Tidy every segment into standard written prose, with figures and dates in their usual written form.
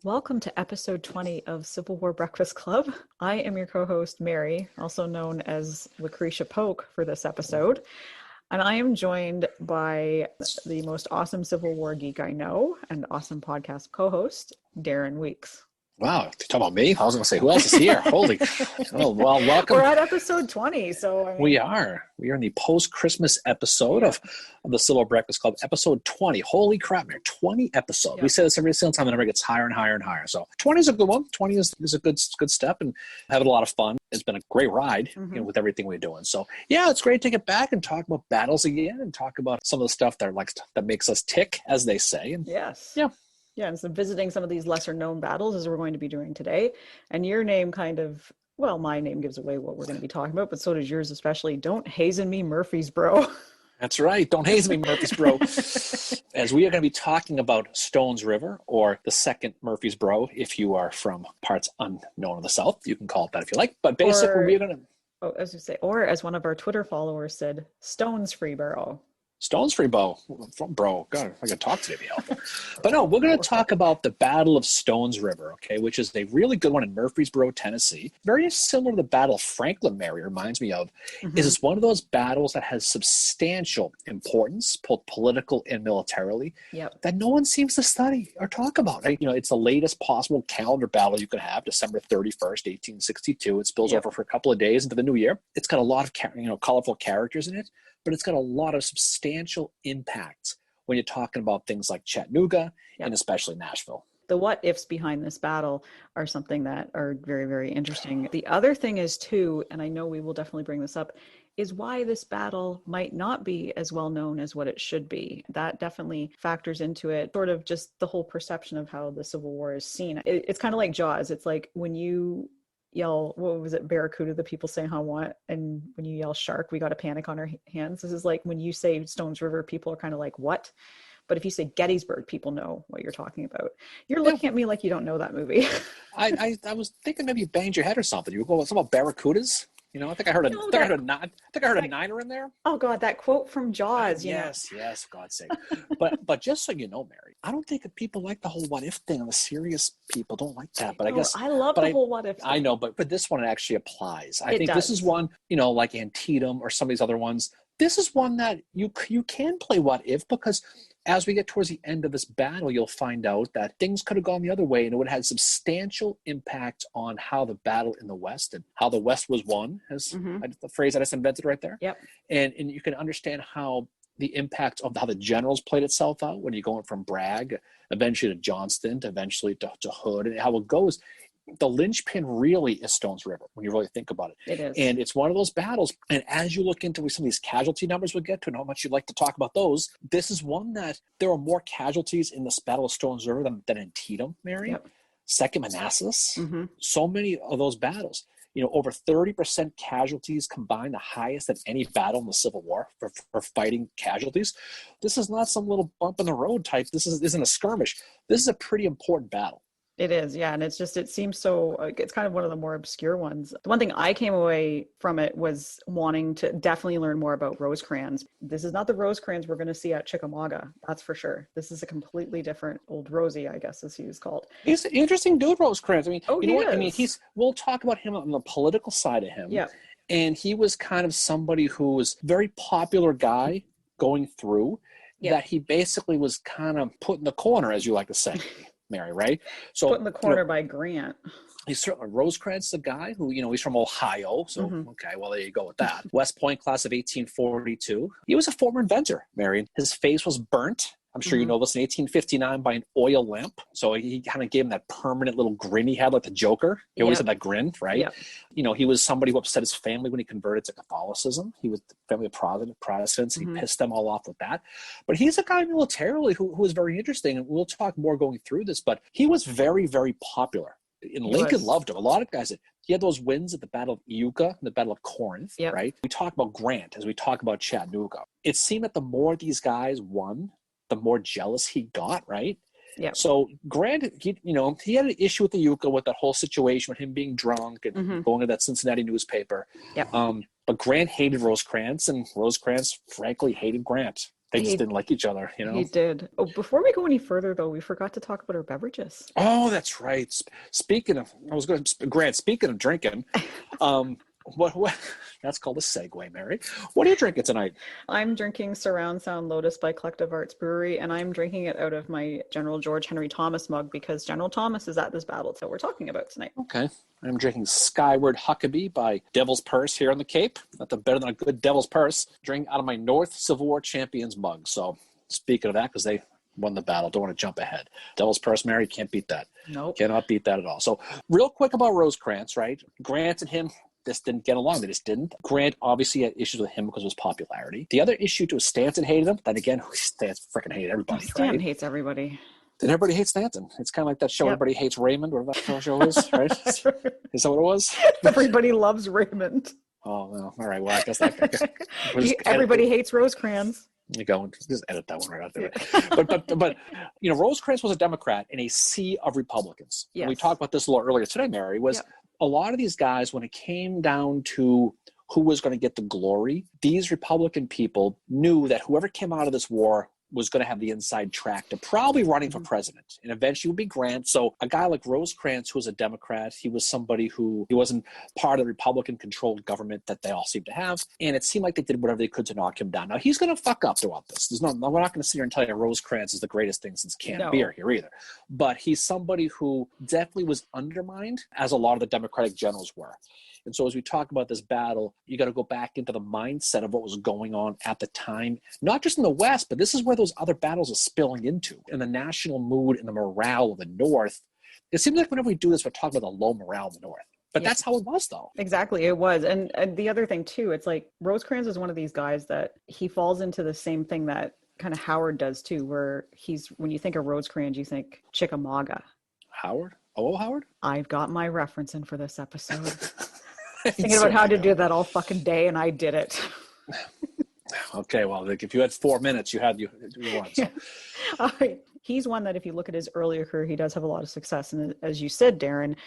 Welcome to episode 20 of Civil War Breakfast Club. I am your co-host, Mary, also known as Lucretia Polk for this episode. And I am joined by the most awesome Civil War geek I know and awesome podcast co-host, Darren Weeks. Wow, you talking about me? I was going to say, who else is here? Holy, well, welcome. We're at episode 20, so I mean... We are in the post-Christmas episode of the Civil War Breakfast Club, episode 20. Holy crap, man, 20 episodes. Yeah. We say this every single time, the number gets higher and higher and higher. So 20 is a good one. 20 is a good step, and having a lot of fun. It's been a great ride, with everything we're doing. So yeah, it's great to get back and talk about battles again and talk about some of the stuff that makes us tick, as they say. And yes. Yeah. Yeah, and so visiting some of these lesser known battles as we're going to be doing today. And your name my name gives away what we're going to be talking about, but so does yours especially. Don't hazen me, Murfreesboro. That's right. Don't hazen me, Murfreesboro. As we are going to be talking about Stones River, or the second Murfreesboro, if you are from parts unknown of the South. You can call it that if you like. But basically, we're going to... Or as one of our Twitter followers said, Stonesfreeboro. Stonesfreeboro, bro. God, I can talk today, be helpful. But no, we're going to talk about the Battle of Stones River, okay, which is a really good one in Murfreesboro, Tennessee. Very similar to the Battle of Franklin, Mary, reminds me of. Is it's one of those battles that has substantial importance, both political and militarily, that no one seems to study or talk about. Right? It's the latest possible calendar battle you can have, December 31st, 1862. It spills over for a couple of days into the new year. It's got a lot of colorful characters in it, but it's got a lot of substantial impact when you're talking about things like Chattanooga and especially Nashville. The what ifs behind this battle are something that are very, very interesting. The other thing is too, and I know we will definitely bring this up, is why this battle might not be as well known as what it should be. That definitely factors into it, sort of just the whole perception of how the Civil War is seen. It's kind of like Jaws. It's like when you yell, what was it, Barracuda, the people saying how what, and when you yell shark, we got a panic on our hands. This is like when you say Stones River, people are kind of like, what? But if you say Gettysburg, people know what you're talking about. You're looking at me like you don't know that movie. I was thinking maybe you banged your head or something. You were going something about Barracudas. I think I heard a niner in there. Oh God, that quote from Jaws. Yes, for God's sake. But just so you know, Mary, I don't think that people like the whole what if thing. The serious people don't like that. But I guess I love the whole what if thing. I know, but this one actually applies. I think this is one, like Antietam or some of these other ones. This is one that you can play what if, because as we get towards the end of this battle, you'll find out that things could have gone the other way, and it would have had substantial impact on how the battle in the West and how the West was won, as the phrase I just invented right there. Yep. And you can understand how the impact of how the generals played itself out when you're going from Bragg, eventually to Johnston, eventually to Hood, and how it goes. The linchpin really is Stones River when you really think about it. It is. And it's one of those battles. And as you look into some of these casualty numbers we'll get to and how much you'd like to talk about those, this is one that there are more casualties in this Battle of Stones River than Antietam, Mary. Yep. Second, Manassas. So many of those battles. Over 30% casualties combined, the highest of any battle in the Civil War for fighting casualties. This is not some little bump in the road type. This isn't a skirmish. This is a pretty important battle. It is, yeah. And it seems so, it's kind of one of the more obscure ones. The one thing I came away from it was wanting to definitely learn more about Rosecrans. This is not the Rosecrans we're going to see at Chickamauga, that's for sure. This is a completely different old Rosie, I guess, as he was called. He's an interesting dude, Rosecrans. I mean, you know what? I mean, we'll talk about him on the political side of him. Yeah. And he was kind of somebody who was a very popular guy going through, that he basically was kind of put in the corner, as you like to say. Mary, right? So put in the corner by Grant. He's certainly Rosecrans, the guy who, he's from Ohio. So, okay, well, there you go with that. West Point class of 1842. He was a former inventor, Mary. His face was burnt. I'm sure you know this, in 1859 by an oil lamp. So he kind of gave him that permanent little grin he had, like the Joker. He always had that grin, right? Yep. He was somebody who upset his family when he converted to Catholicism. He was the family of Protestants. He pissed them all off with that. But he's a guy militarily who was very interesting. And we'll talk more going through this. But he was very, very popular. And Lincoln loved him. A lot of guys did. He had those wins at the Battle of Iuka and the Battle of Corinth, right? We talk about Grant as we talk about Chattanooga. It seemed that the more these guys won, the more jealous he got, right? Yeah. So Grant, he had an issue with the Iuka, with that whole situation with him being drunk and going to that Cincinnati newspaper. Yeah. But Grant hated Rosecrans, and Rosecrans, frankly, hated Grant. They just He didn't like each other, you he know? did. Oh, before we go any further, though, we forgot to talk about our beverages. Oh, that's right. Speaking of, I was going to, Grant, speaking of drinking, what, that's called a segue, Mary. What are you drinking tonight? I'm drinking Surround Sound Lotus by Collective Arts Brewery, and I'm drinking it out of my General George Henry Thomas mug because General Thomas is at this battle that we're talking about tonight. Okay. I'm drinking Skyward Huckabee by Devil's Purse here on the Cape. Nothing better than a good Devil's Purse. Drinking out of my North Civil War Champions mug. So speaking of that, because they won the battle, don't want to jump ahead. Devil's Purse, Mary, can't beat that. Nope. Cannot beat that at all. So real quick about Rosecrans, right? Grant and him, this didn't get along. They just didn't. Grant obviously had issues with him because of his popularity. The other issue to Stanton hated him. Then again, Stanton freaking hated everybody, Stanton right? hates everybody. Then everybody hates Stanton. It's kind of like that show, Yep. Everybody Hates Raymond, whatever that show is, right? Is that what it was? Everybody loves Raymond. Oh, well, all right. Well, I guess that. Everybody hates Rosecrans. You go and just edit that one right out there. But you know, Rosecrans was a Democrat in a sea of Republicans. Yes. And we talked about this a little earlier today, Mary, was a lot of these guys, when it came down to who was going to get the glory, these Republican people knew that whoever came out of this war was going to have the inside track to probably running for president, and eventually would be Grant. So a guy like Rosecrans, who was a Democrat, he was somebody who, he wasn't part of the Republican-controlled government that they all seem to have, and it seemed like they did whatever they could to knock him down. Now, he's going to fuck up throughout this. We're not going to sit here and tell you Rosecrans is the greatest thing since canned beer here either, but he's somebody who definitely was undermined, as a lot of the Democratic generals were. And so as we talk about this battle, you got to go back into the mindset of what was going on at the time, not just in the West, but this is where those other battles are spilling into. And the national mood and the morale of the North, it seems like whenever we do this, we're talking about the low morale of the North. But that's how it was, though. Exactly, it was. And the other thing, too, it's like Rosecrans is one of these guys that he falls into the same thing that kind of Howard does, too, where when you think of Rosecrans, you think Chickamauga. Howard? Oh, Howard? I've got my reference in for this episode. Thinking about how to do that all fucking day, and I did it. Okay, well, like if you had 4 minutes, you won. So. All right. He's one that if you look at his earlier career, he does have a lot of success. And as you said, Darren,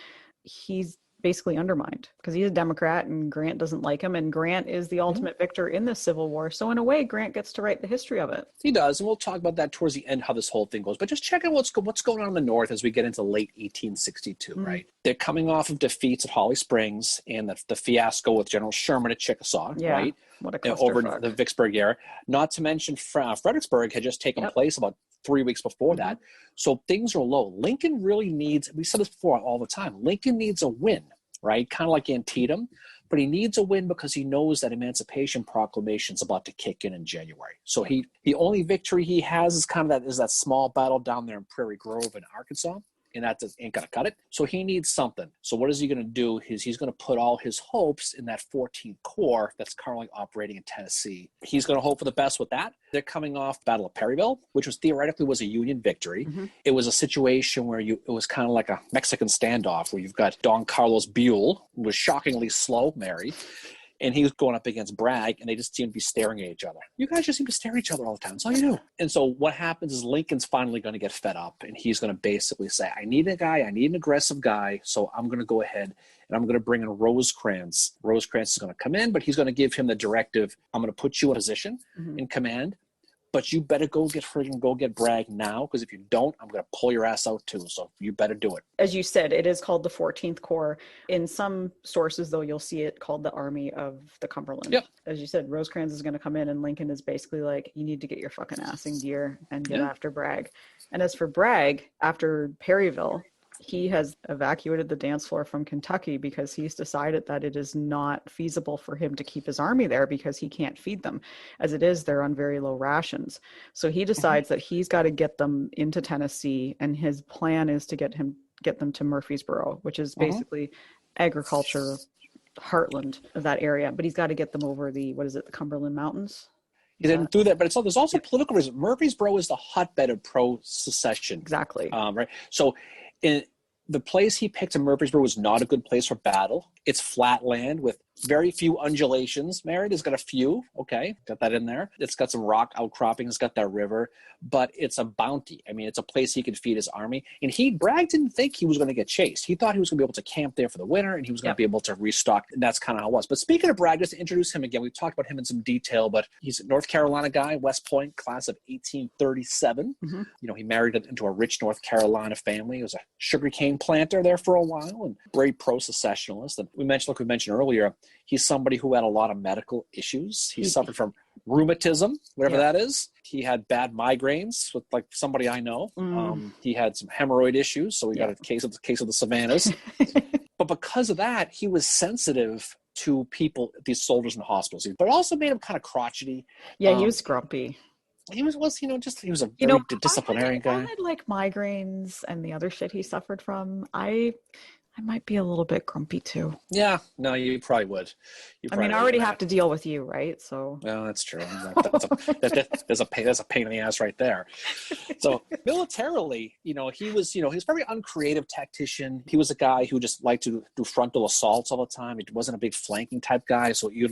he's basically undermined because he's a Democrat and Grant doesn't like him. And Grant is the ultimate victor in the Civil War. So in a way, Grant gets to write the history of it. He does. And we'll talk about that towards the end, how this whole thing goes. But just check out what's going on in the North as we get into late 1862, right? They're coming off of defeats at Holly Springs and the fiasco with General Sherman at Chickasaw, right? What a clusterfuck. Over the Vicksburg era. Not to mention Fredericksburg had just taken place about 3 weeks before that. So things are low. Lincoln really needs, we said this before all the time, Lincoln needs a win, right? Kind of like Antietam. But he needs a win because he knows that Emancipation Proclamation is about to kick in January. So the only victory he has is that small battle down there in Prairie Grove in Arkansas. And that ain't going to cut it. So he needs something. So what is he going to do? He's going to put all his hopes in that 14th Corps that's currently operating in Tennessee. He's going to hope for the best with that. They're coming off Battle of Perryville, which was theoretically a Union victory. It was a situation where it was kind of like a Mexican standoff where you've got Don Carlos Buell, who was shockingly slow, Mary. And he was going up against Bragg, and they just seem to be staring at each other. You guys just seem to stare at each other all the time. That's all you do. And so what happens is Lincoln's finally going to get fed up, and he's going to basically say, I need an aggressive guy, so I'm going to go ahead, and I'm going to bring in Rosecrans. Rosecrans is going to come in, but he's going to give him the directive, I'm going to put you in position, in command, but you better go get Bragg now, because if you don't, I'm going to pull your ass out too. So you better do it. As you said, it is called the 14th Corps. In some sources, though, you'll see it called the Army of the Cumberland. Yep. As you said, Rosecrans is going to come in, and Lincoln is basically like, you need to get your fucking ass in gear and get after Bragg. And as for Bragg, after Perryville, he has evacuated the dance floor from Kentucky because he's decided that it is not feasible for him to keep his army there because he can't feed them. As it is, they're on very low rations. So he decides that he's got to get them into Tennessee, and his plan is to get them to Murfreesboro, which is basically agriculture heartland of that area. But he's got to get them over the Cumberland Mountains. He didn't do that, but there's also political reasons. Murfreesboro is the hotbed of pro-secession. Exactly. Right. So the place he picked in Murfreesboro was not a good place for battle. It's flat land with Very few undulations, Mary. It's got a few. Okay, got that in there. It's got some rock outcroppings. It's got that river, but it's a bounty. I mean, it's a place he could feed his army. And Bragg didn't think he was going to get chased. He thought he was going to be able to camp there for the winter, and he was going to be able to restock. And that's kind of how it was. But speaking of Bragg, just to introduce him again, we talked about him in some detail, but he's a North Carolina guy, West Point, class of 1837. You know, he married into a rich North Carolina family. He was a sugarcane planter there for a while and brave pro-secessionalist. And we mentioned earlier, he's somebody who had a lot of medical issues. He suffered from rheumatism, whatever that is. He had bad migraines with like somebody I know. He had some hemorrhoid issues, so we got a case of the Savannahs. But because of that, he was sensitive to people, these soldiers in the hospitals. But it also made him kind of crotchety. Yeah, he was grumpy. He was a very disciplinarian guy. I had like migraines and the other shit he suffered from. I might be a little bit grumpy too. Yeah, no, you probably would. I already have to deal with you, right? So. Well, that's true. There's a pain in the ass right there. So militarily, he was a very uncreative tactician. He was a guy who just liked to do frontal assaults all the time. He wasn't a big flanking type guy, so he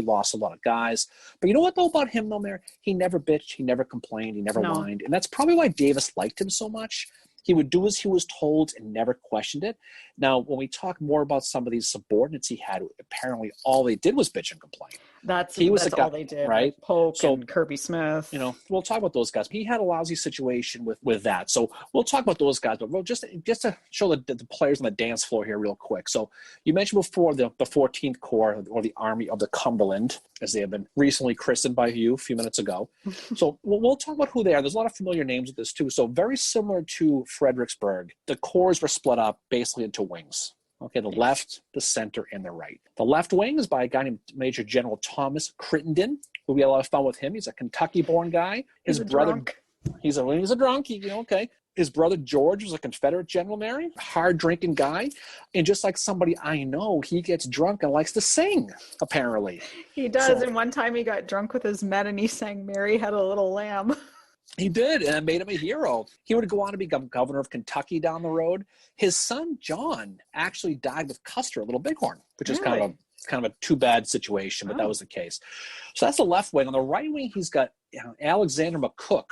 lost a lot of guys. But you know what though about him though, Mayor? He never bitched, he never complained, he never whined, and that's probably why Davis liked him so much. He would do as he was told and never questioned it. Now, when we talk more about some of these subordinates he had, apparently all they did was bitch and complain. That's all they did, right? Like Polk and Kirby Smith. We'll talk about those guys. He had a lousy situation with that. So we'll talk about those guys, but we'll just to show the players on the dance floor here real quick. So you mentioned before the 14th Corps, or the Army of the Cumberland, as they have been recently christened by you a few minutes ago. So we'll talk about who they are. There's a lot of familiar names with this too. So very similar to Fredericksburg, the corps were split up basically into wings. Okay, the left, the center, and the right. The left wing is by a guy named Major General Thomas Crittenden, who we had a lot of fun with him. He's a Kentucky-born guy. His brother, drunk. He's a drunk. Okay. His brother George was a Confederate general, Mary, hard-drinking guy. And just like somebody I know, he gets drunk and likes to sing, apparently. He does, and one time he got drunk with his men and he sang Mary Had a Little Lamb. He did, and it made him a hero. He would go on to become governor of Kentucky down the road. His son, John, actually died with Custer, a little bighorn, which is kind of a too bad situation, but that was the case. So that's the left wing. On the right wing, he's got Alexander McCook,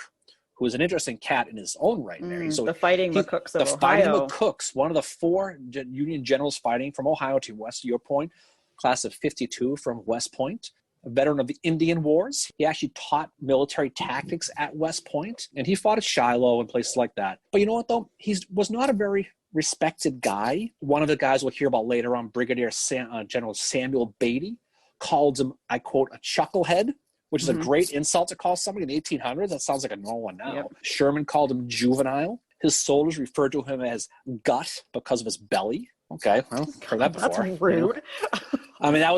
who is an interesting cat in his own right, Mary. So the Fighting McCooks of Ohio. The Fighting McCooks, one of the 4 Union generals fighting from Ohio to west of your point, class of 52 from West Point. A veteran of the Indian Wars. He actually taught military tactics at West Point, and he fought at Shiloh and places like that. But you know what, though? He was not a very respected guy. One of the guys we'll hear about later on, Brigadier General Samuel Beatty, called him, I quote, a chucklehead, which is a great insult to call somebody in the 1800s. That sounds like a normal one now. Yep. Sherman called him juvenile. His soldiers referred to him as Gut because of his belly. Okay, well, heard that before. That's rude.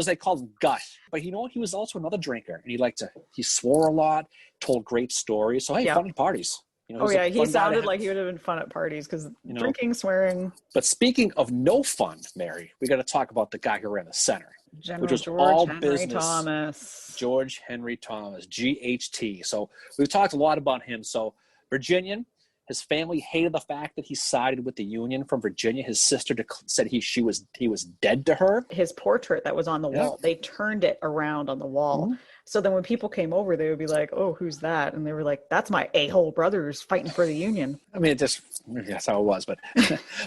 They called him Gut. But you know what? He was also another drinker, and he swore a lot, told great stories. So, fun at parties. He sounded like he would have been fun at parties because drinking, swearing. But speaking of no fun, Mary, we got to talk about the guy who ran the center, which was George all Henry business. Thomas. George Henry Thomas, GHT. So we've talked a lot about him. So Virginian. His family hated the fact that he sided with the Union from Virginia. His sister said he was dead to her. His portrait that was on the wall, they turned it around on the wall. So then when people came over, they would be like, "Oh, who's that?" And they were like, "That's my a-hole brothers fighting for the Union." That's how it was. But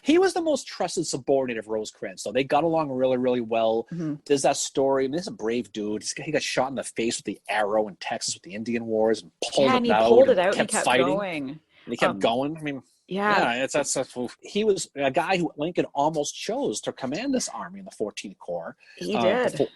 he was the most trusted subordinate of Rosecrans. So they got along really, really well. There's that story. This is a brave dude. He got shot in the face with the arrow in Texas with the Indian Wars and pulled it out and kept fighting. Going. And he kept going. He was a guy who Lincoln almost chose to command this army in the 14th Corps. He did.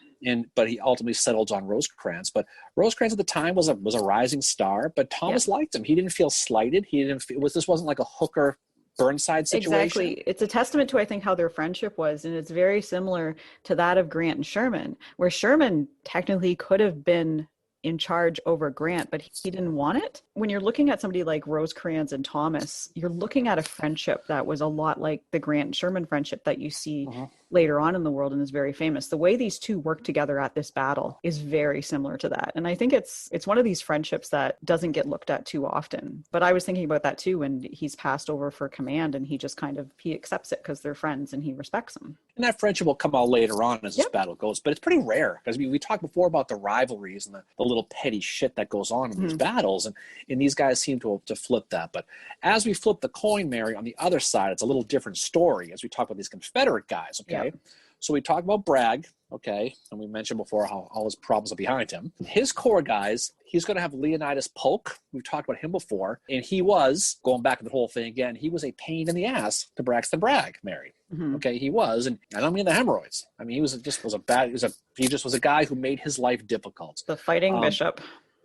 But he ultimately settled on Rosecrans. But Rosecrans at the time was a rising star. But Thomas liked him. He didn't feel slighted. This wasn't like a Hooker Burnside situation. Exactly. It's a testament to, I think, how their friendship was. And it's very similar to that of Grant and Sherman, where Sherman technically could have been in charge over Grant, but he didn't want it. When you're looking at somebody like Rosecrans and Thomas, you're looking at a friendship that was a lot like the Grant and Sherman friendship that you see later on in the world and is very famous. The way these two work together at this battle is very similar to that. And I think it's one of these friendships that doesn't get looked at too often. But I was thinking about that too when he's passed over for command, and he just kind of, he accepts it because they're friends and he respects them. And that friendship will come out later on as this battle goes. But it's pretty rare because we talked before about the rivalries and the little petty shit that goes on in these battles. And these guys seem to flip that. But as we flip the coin, Mary, on the other side, it's a little different story as we talk about these Confederate guys, okay? Yep. So we talk about Bragg, okay? And we mentioned before how all his problems are behind him. His core guys, he's going to have Leonidas Polk. We've talked about him before. And he was, going back to the whole thing again, he was a pain in the ass to Braxton Bragg, Mary. Okay, he was. And I don't mean the hemorrhoids. I mean, he just was a guy who made his life difficult. The fighting bishop.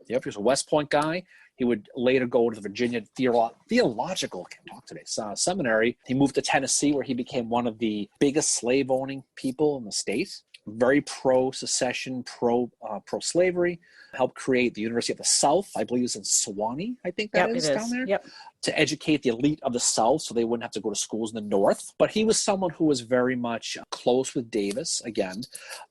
Yep, he was a West Point guy. He would later go to the Virginia Theological Seminary. He moved to Tennessee, where he became one of the biggest slave-owning people in the state. Very pro-secession, pro-slavery. Helped create the University of the South. I believe it's in Sewanee, I think that is down there. Yep. To educate the elite of the South so they wouldn't have to go to schools in the North. But he was someone who was very much close with Davis, again.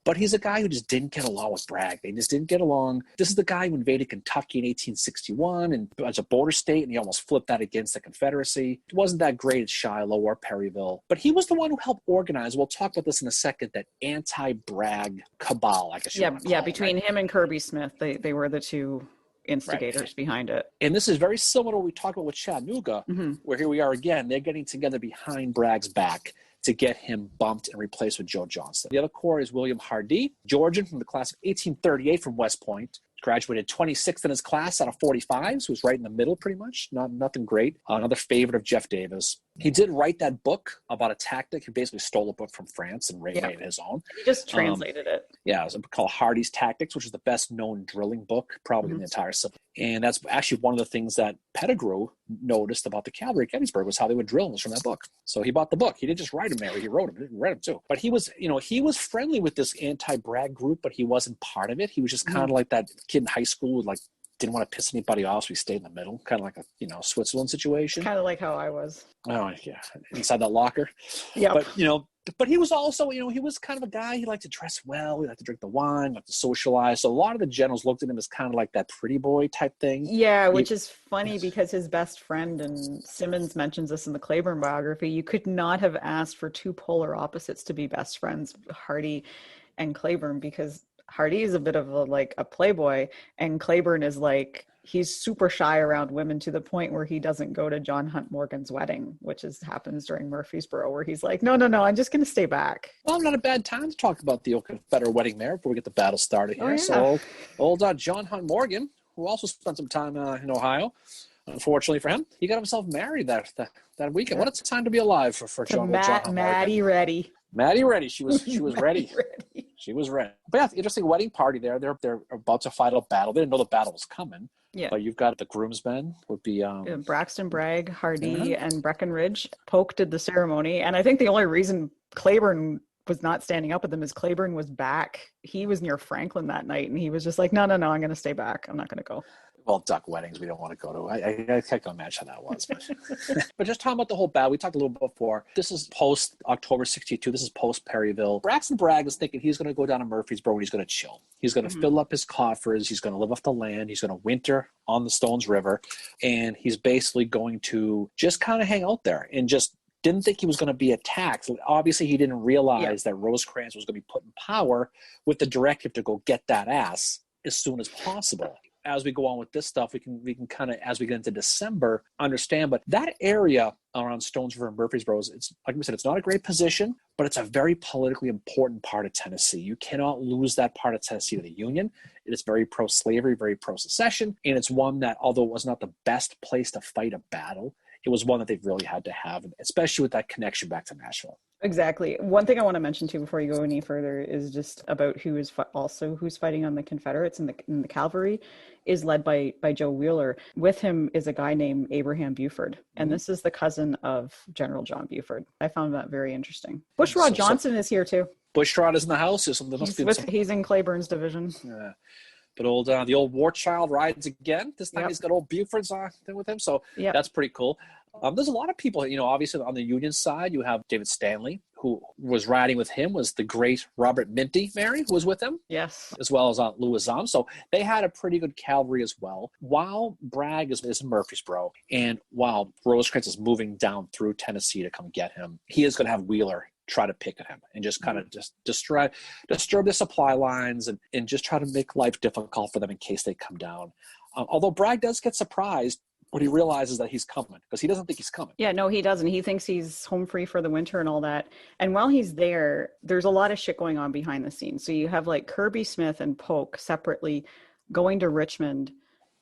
But he's a guy who just didn't get along with Bragg. They just didn't get along. This is the guy who invaded Kentucky in 1861 and as a border state, and he almost flipped that against the Confederacy. It wasn't that great at Shiloh or Perryville. But he was the one who helped organize, we'll talk about this in a second, that anti-Bragg cabal, I guess you want to call it. Between him and Kirby Smith, they were the two instigators behind it. And this is very similar to what we talked about with Chattanooga, where here we are again, they're getting together behind Bragg's back to get him bumped and replaced with Joe Johnston. The other core is William Hardee, Georgian from the class of 1838 from West Point. Graduated 26th in his class out of 45, so he was right in the middle pretty much. Nothing great. Another favorite of Jeff Davis. He did write that book about a tactic. He basically stole a book from France and made it his own. He just translated it. Yeah, it was a book called Hardee's Tactics, which is the best known drilling book probably in the entire Civil. And that's actually one of the things that Pettigrew noticed about the cavalry at Gettysburg was how they would drill was from that book. So he bought the book. He didn't just write him, Mary. He wrote him. He read him too. But he was friendly with this anti-Bragg group, but he wasn't part of it. He was just kind of like that kid in high school who didn't want to piss anybody off, so he stayed in the middle, kind of like a Switzerland situation. Kind of like how I was. Oh yeah, inside that locker. Yeah. But he was also, he was kind of a guy. He liked to dress well. He liked to drink the wine, liked to socialize. So a lot of the generals looked at him as kind of like that pretty boy type thing. Yeah, which is funny because his best friend, and Simmons mentions this in the Claiborne biography, you could not have asked for two polar opposites to be best friends, Hardee and Claiborne, because Hardee is a bit of a playboy, and Claiborne is he's super shy around women to the point where he doesn't go to John Hunt Morgan's wedding, which happens during Murfreesboro, where he's like, no, I'm just going to stay back. Well, not a bad time to talk about the Confederate wedding there before we get the battle started here. Oh, yeah. So old John Hunt Morgan, who also spent some time in Ohio, unfortunately for him, he got himself married that weekend. What a time to be alive for John Hunt Morgan. Maddie Reddy. She was ready. She was ready. But yeah, interesting wedding party there. They're about to fight a battle. They didn't know the battle was coming. Yeah. But you've got the groomsmen would be Braxton Bragg, Hardee, and Breckinridge. Polk did the ceremony, and I think the only reason Claiborne was not standing up with them is Claiborne was back. He was near Franklin that night, and he was just like, no, I'm going to stay back. I'm not going to go. Well, duck weddings we don't want to go to. I can't imagine how that was. But just talking about the whole battle, we talked a little bit before. This is post-October 62. This is post-Perryville. Braxton Bragg is thinking he's going to go down to Murfreesboro and he's going to chill. He's going to fill up his coffers. He's going to live off the land. He's going to winter on the Stones River. And he's basically going to just kind of hang out there and just didn't think he was going to be attacked. Obviously, he didn't realize that Rosecrans was going to be put in power with the directive to go get that ass as soon as possible. As we go on with this stuff, we can kind of, as we get into December, understand. But that area around Stones River and Murfreesboro, it's like we said, it's not a great position, but it's a very politically important part of Tennessee. You cannot lose that part of Tennessee to the Union. It is very pro-slavery, very pro-secession, and it's one that, although it was not the best place to fight a battle, it was one that they really had to have, especially with that connection back to Nashville. Exactly. One thing I want to mention too before you go any further is just about who's fighting on the Confederates and the cavalry is led by Joe Wheeler. With him is a guy named Abraham Buford, and this is the cousin of General John Buford. I found that very interesting. Bushrod Johnson is here too. Bushrod is in the house. He's in Claiborne's division. Yeah. But the old war child rides again. This time he's got old Buford's with him, so that's pretty cool. There's a lot of people, obviously on the Union side, you have David Stanley, who was riding with him, was the great Robert Minty, Mary, who was with him. Yes. As well as Louis Zahn. So they had a pretty good cavalry as well. While Bragg is in Murfreesboro, and while Rosecrans is moving down through Tennessee to come get him, he is going to have Wheeler try to pick at him and just kind of just disturb the supply lines and just try to make life difficult for them in case they come down. Although Bragg does get surprised when he realizes that he's coming, because he doesn't think he's coming. Yeah, no, he doesn't. He thinks he's home free for the winter and all that. And while he's there, there's a lot of shit going on behind the scenes. So you have like Kirby Smith and Polk separately going to Richmond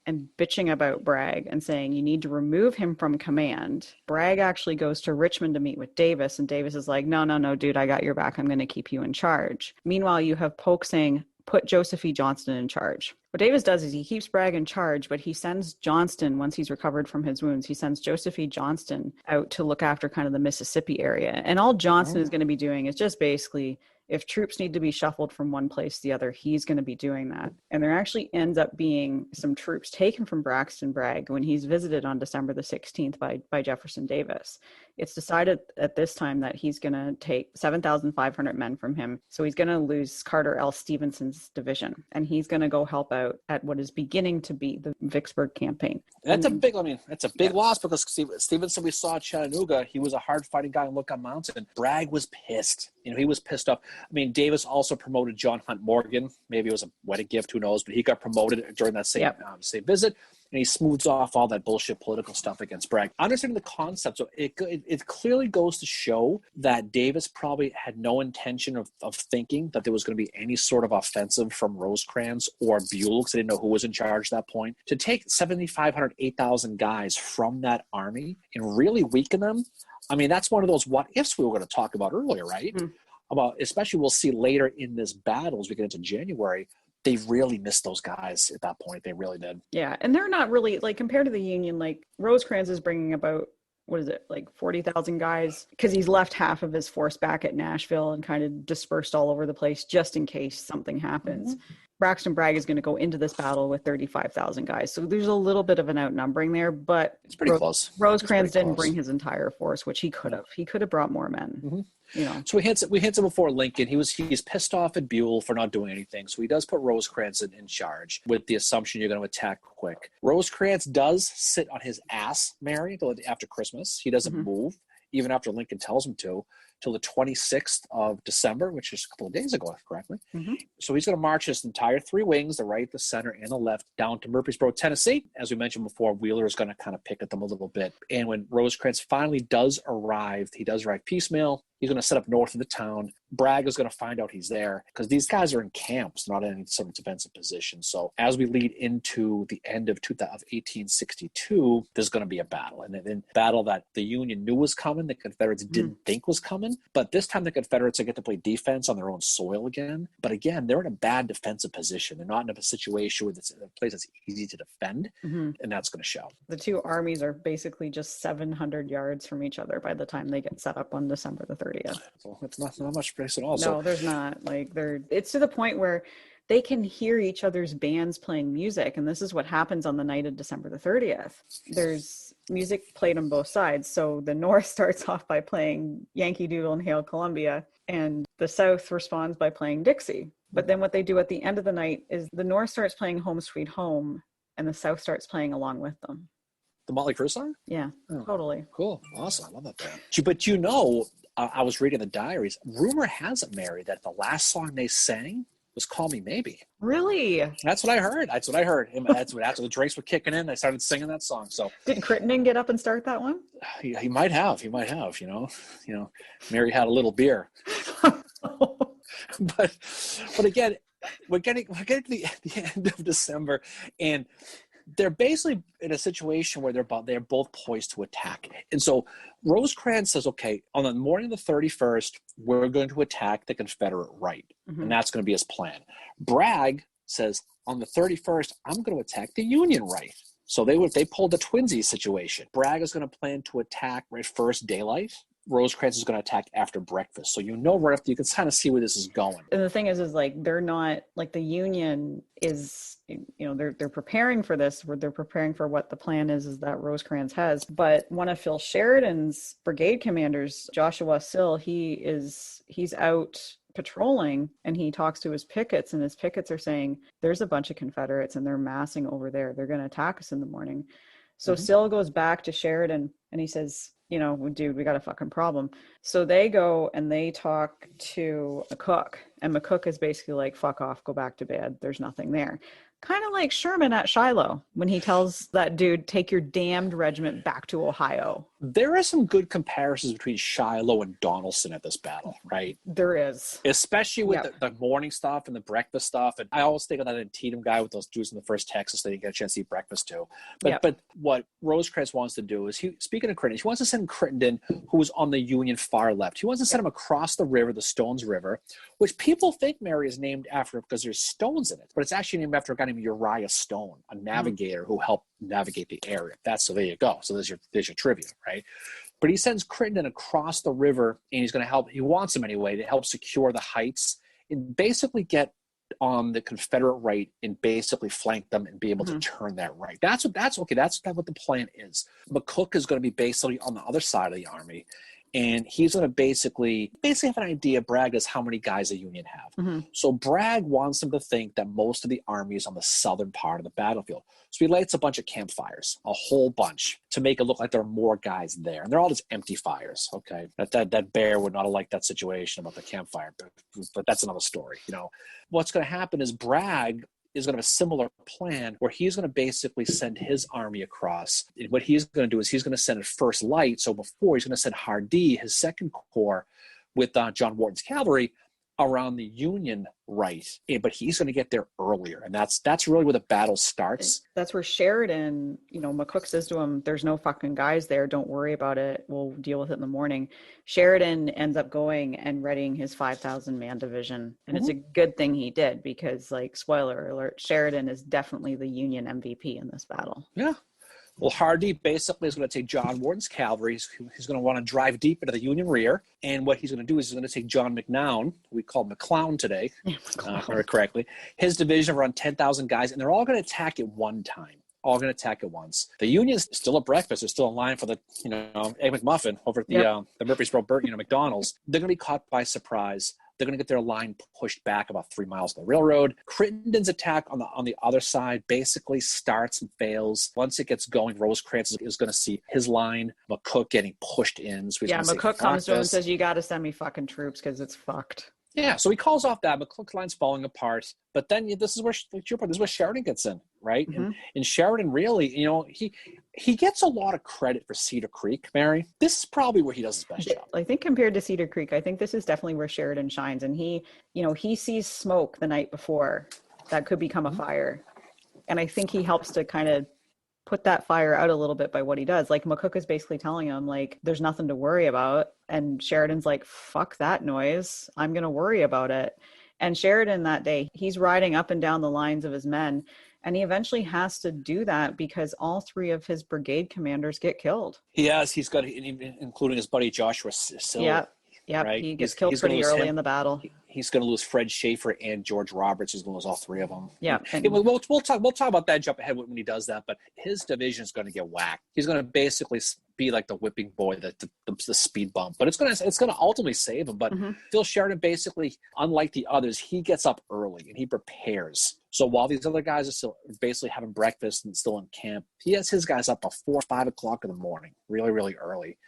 and bitching about Bragg and saying you need to remove him from command. Bragg actually goes to Richmond to meet with Davis, and Davis is like, no, dude, I got your back. I'm going to keep you in charge. Meanwhile, you have Polk saying, put Joseph E. Johnston in charge. What Davis does is he keeps Bragg in charge, but he sends Johnston, once he's recovered from his wounds, he sends Joseph E. Johnston out to look after kind of the Mississippi area. And all Johnston is going to be doing is just basically, if troops need to be shuffled from one place to the other, he's going to be doing that. And there actually ends up being some troops taken from Braxton Bragg when he's visited on December the 16th by Jefferson Davis. It's decided at this time that he's going to take 7,500 men from him. So he's going to lose Carter L. Stevenson's division, and he's going to go help out at what is beginning to be the Vicksburg campaign. That's a big loss, because Stevenson, we saw at Chattanooga, he was a hard-fighting guy in Lookout Mountain. Bragg was pissed. He was pissed off. I mean, Davis also promoted John Hunt Morgan. Maybe it was a wedding gift, who knows? But he got promoted during that same visit, and he smooths off all that bullshit political stuff against Bragg. Understanding the concept, so it clearly goes to show that Davis probably had no intention of thinking that there was going to be any sort of offensive from Rosecrans or Buell, because they didn't know who was in charge at that point. To take 7,500, 8,000 guys from that army and really weaken them, I mean, that's one of those what ifs we were going to talk about earlier, right? About, especially we'll see later in this battle as we get into January, they really missed those guys at that point. They really did. Yeah, and they're not really, like, compared to the Union, like, Rosecrans is bringing about, what is it, like 40,000 guys? Because he's left half of his force back at Nashville and kind of dispersed all over the place just in case something happens. Braxton Bragg is going to go into this battle with 35,000 guys. So there's a little bit of an outnumbering there, but it's pretty close. Rosecrans didn't bring his entire force, which he could have. He could have brought more men. So we hinted before Lincoln. He's pissed off at Buell for not doing anything. So he does put Rosecrans in charge with the assumption you're going to attack quick. Rosecrans does sit on his ass, Mary, after Christmas. He doesn't move, even after Lincoln tells him to, till the 26th of December, which is a couple of days ago, correctly. So he's going to march his entire three wings, the right, the center, and the left, down to Murfreesboro, Tennessee. As we mentioned before, Wheeler is going to kind of pick at them a little bit. And when Rosecrans finally does arrive, he does arrive piecemeal. He's going to set up north of the town. Bragg is going to find out he's there, because these guys are in camps, not in any sort of defensive position. So as we lead into the end of 1862, there's going to be a battle. And then a battle that the Union knew was coming, the Confederates didn't think was coming. But this time the Confederates get to play defense on their own soil again. But again, they're in a bad defensive position. They're not in a situation where it's a place that's easy to defend, and that's going to show. The two armies are basically just 700 yards from each other by the time they get set up on December the 30th. So it's not much space at all. No, there's not. Like, it's to the point where they can hear each other's bands playing music. And this is what happens on the night of December the 30th. There's music played on both sides. So the North starts off by playing Yankee Doodle and Hail Columbia, and the South responds by playing Dixie. But then what they do at the end of the night is the North starts playing Home Sweet Home, and the South starts playing along with them. The Motley Crue song? Yeah, totally. Cool. Awesome. I love that band. But I was reading the diaries. Rumor has it, Mary, that the last song they sang was Call Me Maybe. Really? That's what I heard. That's after the drinks were kicking in, they started singing that song. So did Crittenden get up and start that one? He might have. Mary had a little beer. but again, we're getting to the end of December, and they're basically in a situation where they're both poised to attack. And so Rosecrans says, okay, on the morning of the 31st, we're going to attack the Confederate right. And that's going to be his plan. Bragg says, on the 31st, I'm going to attack the Union right. So they pulled the twinsies situation. Bragg is going to plan to attack right first daylight, Rosecrans is going to attack after breakfast. So right after, you can kind of see where this is going. And the thing is like they're not like the Union is, they're preparing for this. They're preparing for what the plan is that Rosecrans has. But one of Phil Sheridan's brigade commanders, Joshua Sill, he's out patrolling, and he talks to his pickets, and his pickets are saying there's a bunch of Confederates and they're massing over there. They're going to attack us in the morning. So Sill goes back to Sheridan and he says, dude, we got a fucking problem. So they go and they talk to McCook, and McCook is basically like, fuck off, go back to bed. There's nothing there. Kind of like Sherman at Shiloh when he tells that dude, take your damned regiment back to Ohio. There are some good comparisons between Shiloh and Donelson at this battle, right? There is. Especially with the morning stuff and the breakfast stuff. And I always think of that Antietam guy with those dudes in the first Texas they didn't get a chance to eat breakfast too. But what Rosecrans wants to do is, speaking of Crittenden, he wants to send Crittenden, who was on the Union far left. He wants to send him across the river, the Stones River, which people think, Mary, is named after because there's stones in it. But it's actually named after a guy named Uriah Stone, a navigator who helped navigate the area. So there you go. So there's your trivia, right? But he sends Crittenden across the river, and he's going to help. He wants him anyway to help secure the heights and basically get on the Confederate right and basically flank them and be able to turn that right. That's what the plan is. McCook is going to be basically on the other side of the army, and he's going to basically have an idea, Bragg, is how many guys the Union have. So Bragg wants them to think that most of the army is on the southern part of the battlefield. So he lights a bunch of campfires, a whole bunch, to make it look like there are more guys there. And they're all just empty fires, okay? That bear would not have liked that situation about the campfire, but that's another story. What's going to happen is Bragg is going to have a similar plan where he's going to basically send his army across. And what he's going to do is he's going to send it first light. So before, he's going to send Hardee, his second corps, with John Wharton's cavalry around the Union right. But he's going to get there earlier. And that's really where the battle starts. That's where Sheridan, McCook says to him, there's no fucking guys there. Don't worry about it. We'll deal with it in the morning. Sheridan ends up going and readying his 5,000 man division. And it's a good thing he did because, like, spoiler alert, Sheridan is definitely the Union MVP in this battle. Yeah. Well, Hardee basically is going to take John Wharton's cavalry. He's going to want to drive deep into the Union rear. And what he's going to do is he's going to take John McNown, we call McClown today, correctly, his division of around 10,000 guys, and they're all going to attack at one time. All going to attack at once. The Union's still at breakfast. They're still in line for the, Egg McMuffin over at the Murfreesboro, McDonald's. They're going to be caught by surprise. They're going to get their line pushed back about 3 miles from the railroad. Crittenden's attack on the other side basically starts and fails. Once it gets going, Rosecrans is going to see his line, McCook, getting pushed in. So McCook comes to him and says, you got to send me fucking troops because it's fucked. Yeah, so he calls off that. McCook's line's falling apart. But then this is where Sheridan gets in, right? And Sheridan really, he gets a lot of credit for Cedar Creek, Mary. This is probably where he does his best job. I think compared to Cedar Creek, I think this is definitely where Sheridan shines. And he sees smoke the night before that could become a fire. And I think he helps to kind of put that fire out a little bit by what he does. Like, McCook is basically telling him, like, there's nothing to worry about. And Sheridan's like, fuck that noise. I'm going to worry about it. And Sheridan that day, he's riding up and down the lines of his men. And he eventually has to do that because all three of his brigade commanders get killed. He's got, including his buddy Joshua Sill. Yeah, right? He gets killed pretty early in the battle. He's going to lose Fred Schaefer and George Roberts. He's going to lose all three of them. Yeah. We'll talk about that, jump ahead when he does that, but his division is going to get whacked. He's going to basically be like the whipping boy, the speed bump, but it's going to ultimately save him. But Phil Sheridan basically, unlike the others, he gets up early and he prepares. So while these other guys are still basically having breakfast and still in camp, he has his guys up at 4 or 5 o'clock in the morning, really, really early.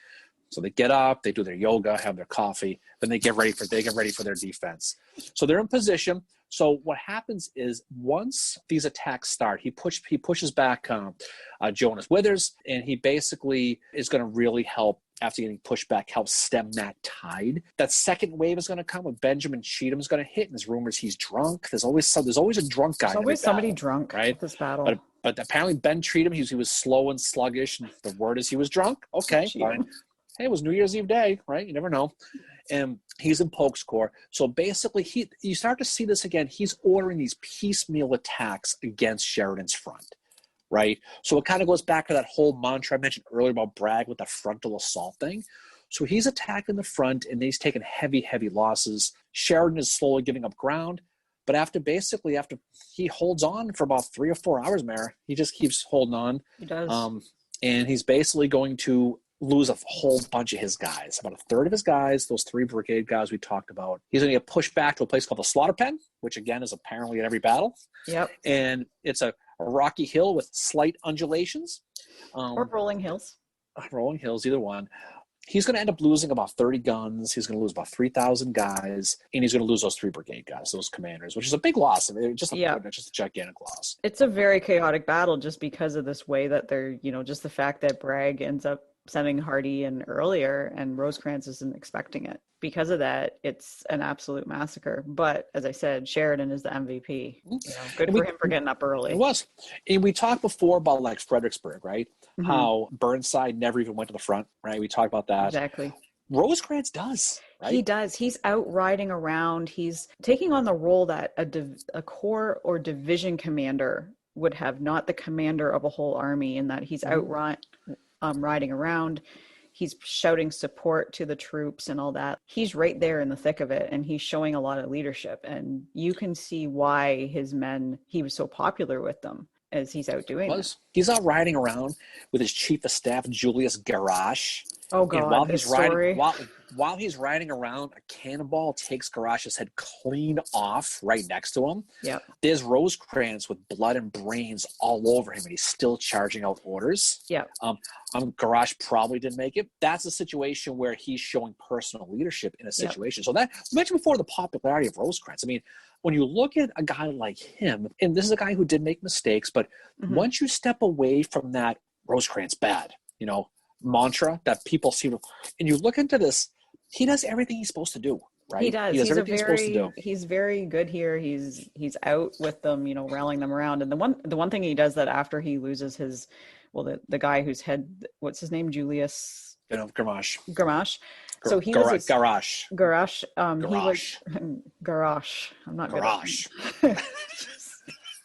So they get up, they do their yoga, have their coffee, then they get ready for their defense. So they're in position. So what happens is once these attacks start, he pushes back Jonas Withers, and he basically is going to really help, after getting pushed back, help stem that tide. That second wave is going to come when Benjamin Cheatham is going to hit, and there's rumors he's drunk. There's always a drunk guy. There's always somebody drunk, right? This battle. But apparently Ben Cheatham, he was slow and sluggish, and the word is he was drunk. Okay, fine. Hey, it was New Year's Eve day, right? You never know. And he's in Polk's Corps. So basically, you start to see this again. He's ordering these piecemeal attacks against Sheridan's front, right? So it kind of goes back to that whole mantra I mentioned earlier about Bragg with the frontal assault thing. So he's attacking the front, and he's taking heavy losses. Sheridan is slowly giving up ground. But after he holds on for about 3 or 4 hours, Mare, he just keeps holding on. He does. And he's basically going to lose a whole bunch of his guys, about a third of his guys, those 3 brigade guys we talked about. He's going to get pushed back to a place called the Slaughter Pen, which again is apparently at every battle. Yep. And it's a rocky hill with slight undulations. Or rolling hills. Rolling hills, either one. He's going to end up losing about 30 guns. He's going to lose about 3,000 guys, and he's going to lose those 3 brigade guys, those commanders, which is a big loss. I mean, just a gigantic loss. It's a very chaotic battle just because of this way that they're, just the fact that Bragg ends up sending Hardy in earlier and Rosecrans isn't expecting it. Because of that, it's an absolute massacre. But as I said, Sheridan is the MVP. Good for him for getting up early. It was. And we talked before about like Fredericksburg, right? Mm-hmm. How Burnside never even went to the front, right? We talked about that. Exactly. Rosecrans does, right? He does. He's out riding around. He's taking on the role that a corps or division commander would have, not the commander of a whole army, in that he's out riding around. He's shouting support to the troops and all that. He's right there in the thick of it, and he's showing a lot of leadership. And you can see why his men, he was so popular with them as he's out doing this. He's out riding around with his chief of staff, Julius Garrosh. Oh, God, while he's riding around, a cannonball takes Garrosh's head clean off right next to him. Yeah. There's Rosecrans with blood and brains all over him, and he's still charging out orders. Yeah. Garrosh probably didn't make it. That's a situation where he's showing personal leadership in a situation. So that, I mentioned before, the popularity of Rosecrans. I mean, when you look at a guy like him, and this is a guy who did make mistakes, but once you step away from that Rosecrans bad, mantra that people seem to, and you look into this, he does everything he's supposed to do, right? He does. He's supposed to do. He's very good here. He's out with them, rallying them around. And the one thing he does that after he loses his, the guy whose head, what's his name? Julius Garrosh. So he was Garrosh. Garrosh. He was Garrosh. I'm not Garrosh.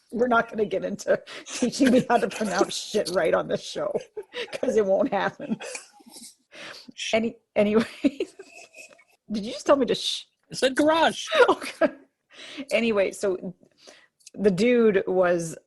We're not going to get into teaching me how to pronounce shit right on this show because it won't happen. Anyway, did you just tell me to shh? I said garage. Okay. Anyway, so the dude was,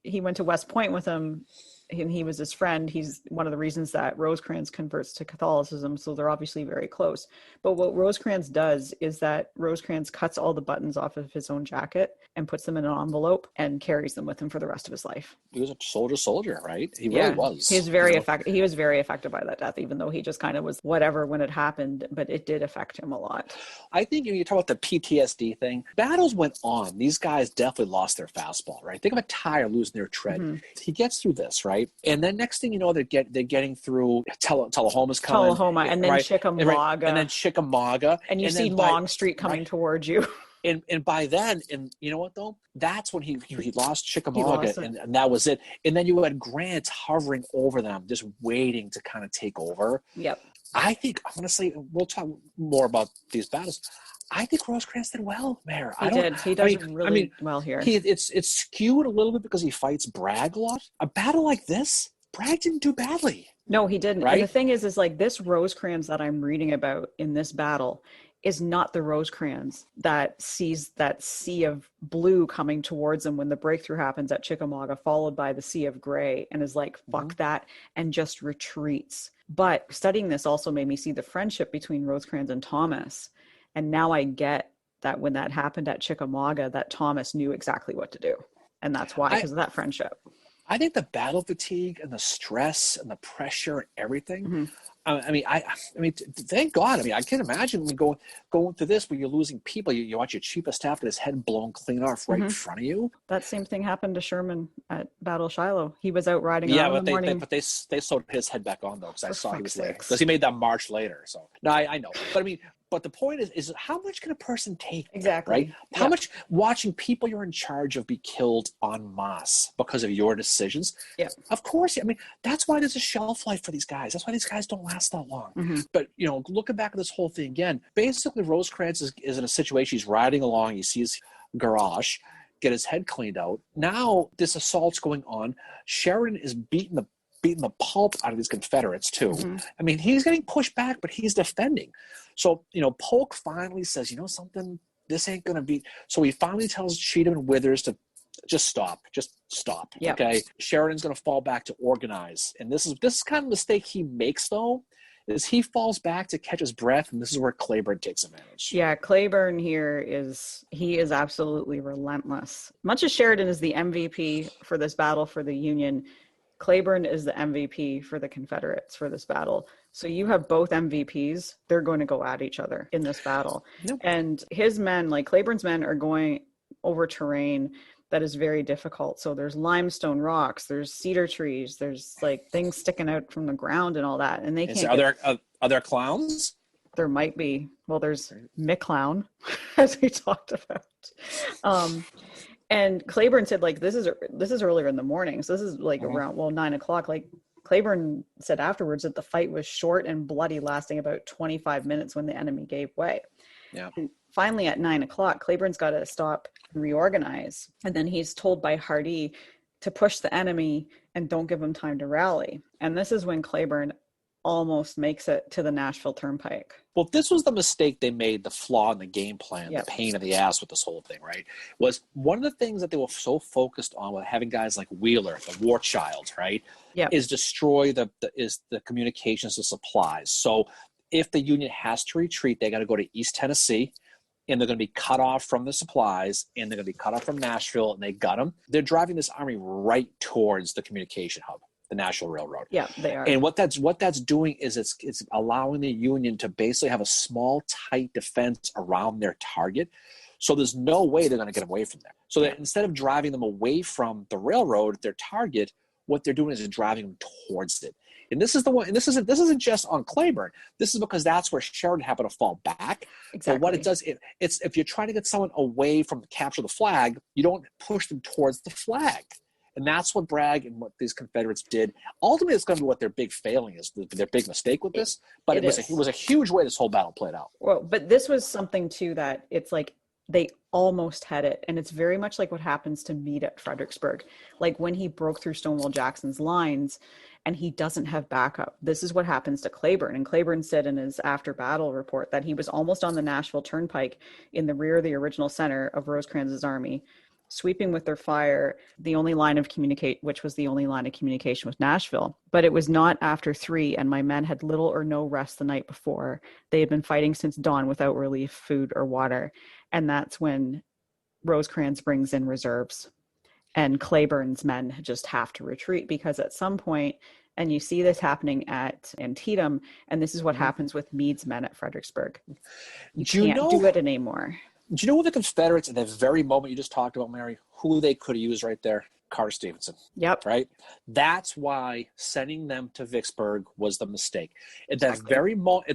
he went to West Point with him, and he was his friend. He's one of the reasons that Rosecrans converts to Catholicism, so they're obviously very close. But what Rosecrans does is that Rosecrans cuts all the buttons off of his own jacket and puts them in an envelope and carries them with him for the rest of his life. He was a soldier, right? He really was. He was very affected. He was very affected by that death, even though he just kind of was whatever when it happened, but it did affect him a lot. I think when you talk about the PTSD thing, battles went on. These guys definitely lost their fastball, right? Think of a tire losing their tread. Mm-hmm. He gets through this, right? And then next thing you know, they're getting through Tullahoma's coming. Tullahoma, and then Chickamauga. And then Chickamauga. And you see Longstreet coming towards you. And by then, and you know what though? That's when he lost Chickamauga, and that was it. And then you had Grant hovering over them, just waiting to kind of take over. Yep. I think, I'm going to say, we'll talk more about these battles. I think Rosecrans did well, Mayor. He does really well here. It's skewed a little bit because he fights Bragg a lot. A battle like this, Bragg didn't do badly. No, he didn't. Right? And the thing is like this Rosecrans that I'm reading about in this battle is not the Rosecrans that sees that sea of blue coming towards him when the breakthrough happens at Chickamauga, followed by the sea of gray, and is like, fuck that, and just retreats. But studying this also made me see the friendship between Rosecrans and Thomas. And now I get that when that happened at Chickamauga, that Thomas knew exactly what to do. And that's why, because of that friendship. I think the battle fatigue and the stress and the pressure and everything. I mean, thank God. I mean, I can't imagine going through this where you're losing people. You watch your chief of staff get his head blown clean off right in front of you. That same thing happened to Sherman at Battle of Shiloh. He was out riding around in the morning. But they sewed his head back on though, because I saw he was late because he made that march later. So no, I know, but I mean. But the point is how much can a person take? Exactly. Right? How much watching people you're in charge of be killed en masse because of your decisions? Yeah. Of course. I mean, that's why there's a shelf life for these guys. That's why these guys don't last that long. But, looking back at this whole thing again, basically Rosecrans is in a situation. He's riding along. He sees Garrosh get his head cleaned out. Now this assault's going on. Sheridan is beating the beating the pulp out of these Confederates too. Mm-hmm. I mean, he's getting pushed back, but he's defending. So, Polk finally says, something, this ain't going to be. So he finally tells Cheatham and Withers to just stop. Yep. Okay. Sheridan's going to fall back to organize. And this is kind of a mistake he makes, though, is he falls back to catch his breath. And this is where Cleburne takes advantage. Yeah. Cleburne here is absolutely relentless. Much as Sheridan is the MVP for this battle for the Union, Cleburne is the MVP for the Confederates for this battle. So you have both MVPs. They're going to go at each other in this battle. Yep. And his men, like Cleburne's men, are going over terrain that is very difficult. So there's limestone rocks, there's cedar trees, there's like things sticking out from the ground and all that. And they can't. Are there clowns? There might be. Well, there's McClown, as we talked about. And Cleburne said, like, this is earlier in the morning. So this is like around 9:00. Like Cleburne said afterwards that the fight was short and bloody, lasting about 25 minutes when the enemy gave way. Yeah. And finally at 9:00, Cleburne's got to stop and reorganize. And then he's told by Hardee to push the enemy and don't give him time to rally. And this is when Cleburne almost makes it to the Nashville Turnpike. Well, this was the mistake they made, the flaw in the game plan, Yep. the pain in the ass with this whole thing, right? Was one of the things that they were so focused on with having guys like Wheeler, the war child, right? Yep. Is destroy the communications, the supplies. So if the Union has to retreat, they got to go to East Tennessee, and they're going to be cut off from the supplies, and they're going to be cut off from Nashville, and they got them. They're driving this army right towards the communication hub, the National Railroad. Yeah, they are. And what that's doing is it's allowing the Union to basically have a small, tight defense around their target. So there's no way they're going to get away from there. So that instead of driving them away from the railroad, their target, what they're doing is driving them towards it. And this is the one. And this isn't just on Cleburne. This is because that's where Sheridan happened to fall back. Exactly. But what it does, it's if you're trying to get someone away from the capture of the flag, you don't push them towards the flag. And that's what Bragg and what these Confederates did. Ultimately, it's going to be what their big failing is, their big mistake with this. But it was a huge way this whole battle played out. Well, but this was something, too, that it's like they almost had it. And it's very much like what happens to Meade at Fredericksburg. Like when he broke through Stonewall Jackson's lines and he doesn't have backup. This is what happens to Cleburne. And Cleburne said in his after-battle report that he was almost on the Nashville Turnpike in the rear of the original center of Rosecrans's army, sweeping with their fire the only line of communication with Nashville. But it was not after 3, and my men had little or no rest the night before. They had been fighting since dawn without relief, food, or water. And that's when Rosecrans brings in reserves. And Cleburne's men just have to retreat because at some point, and you see this happening at Antietam, and this is what happens with Meade's men at Fredericksburg. You can't do it anymore. Do you know what the Confederates, at that very moment you just talked about, Mary, who they could have used right there? Carter Stevenson. Yep. Right? That's why sending them to Vicksburg was the mistake. At the very moment,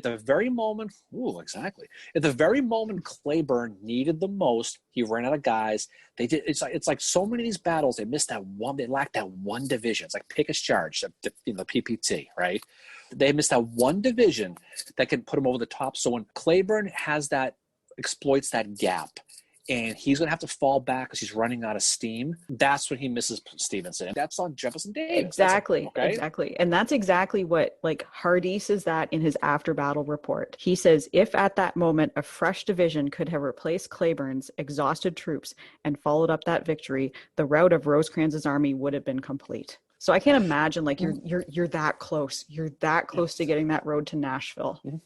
Cleburne needed the most, he ran out of guys. It's like so many of these battles, they missed that one, they lacked that one division. It's like Pickett's Charge, the PPT, right? They missed that one division that can put them over the top. So when Cleburne exploits that gap, and he's going to have to fall back because he's running out of steam, that's when he misses Stevenson. And that's on Jefferson Davis. Exactly. And that's exactly what, like, Hardee says that in his after-battle report. He says, if at that moment a fresh division could have replaced Cleburne's exhausted troops and followed up that victory, the rout of Rosecrans's army would have been complete. So I can't imagine, like, you're that close. You're that close to getting that road to Nashville. Mm-hmm.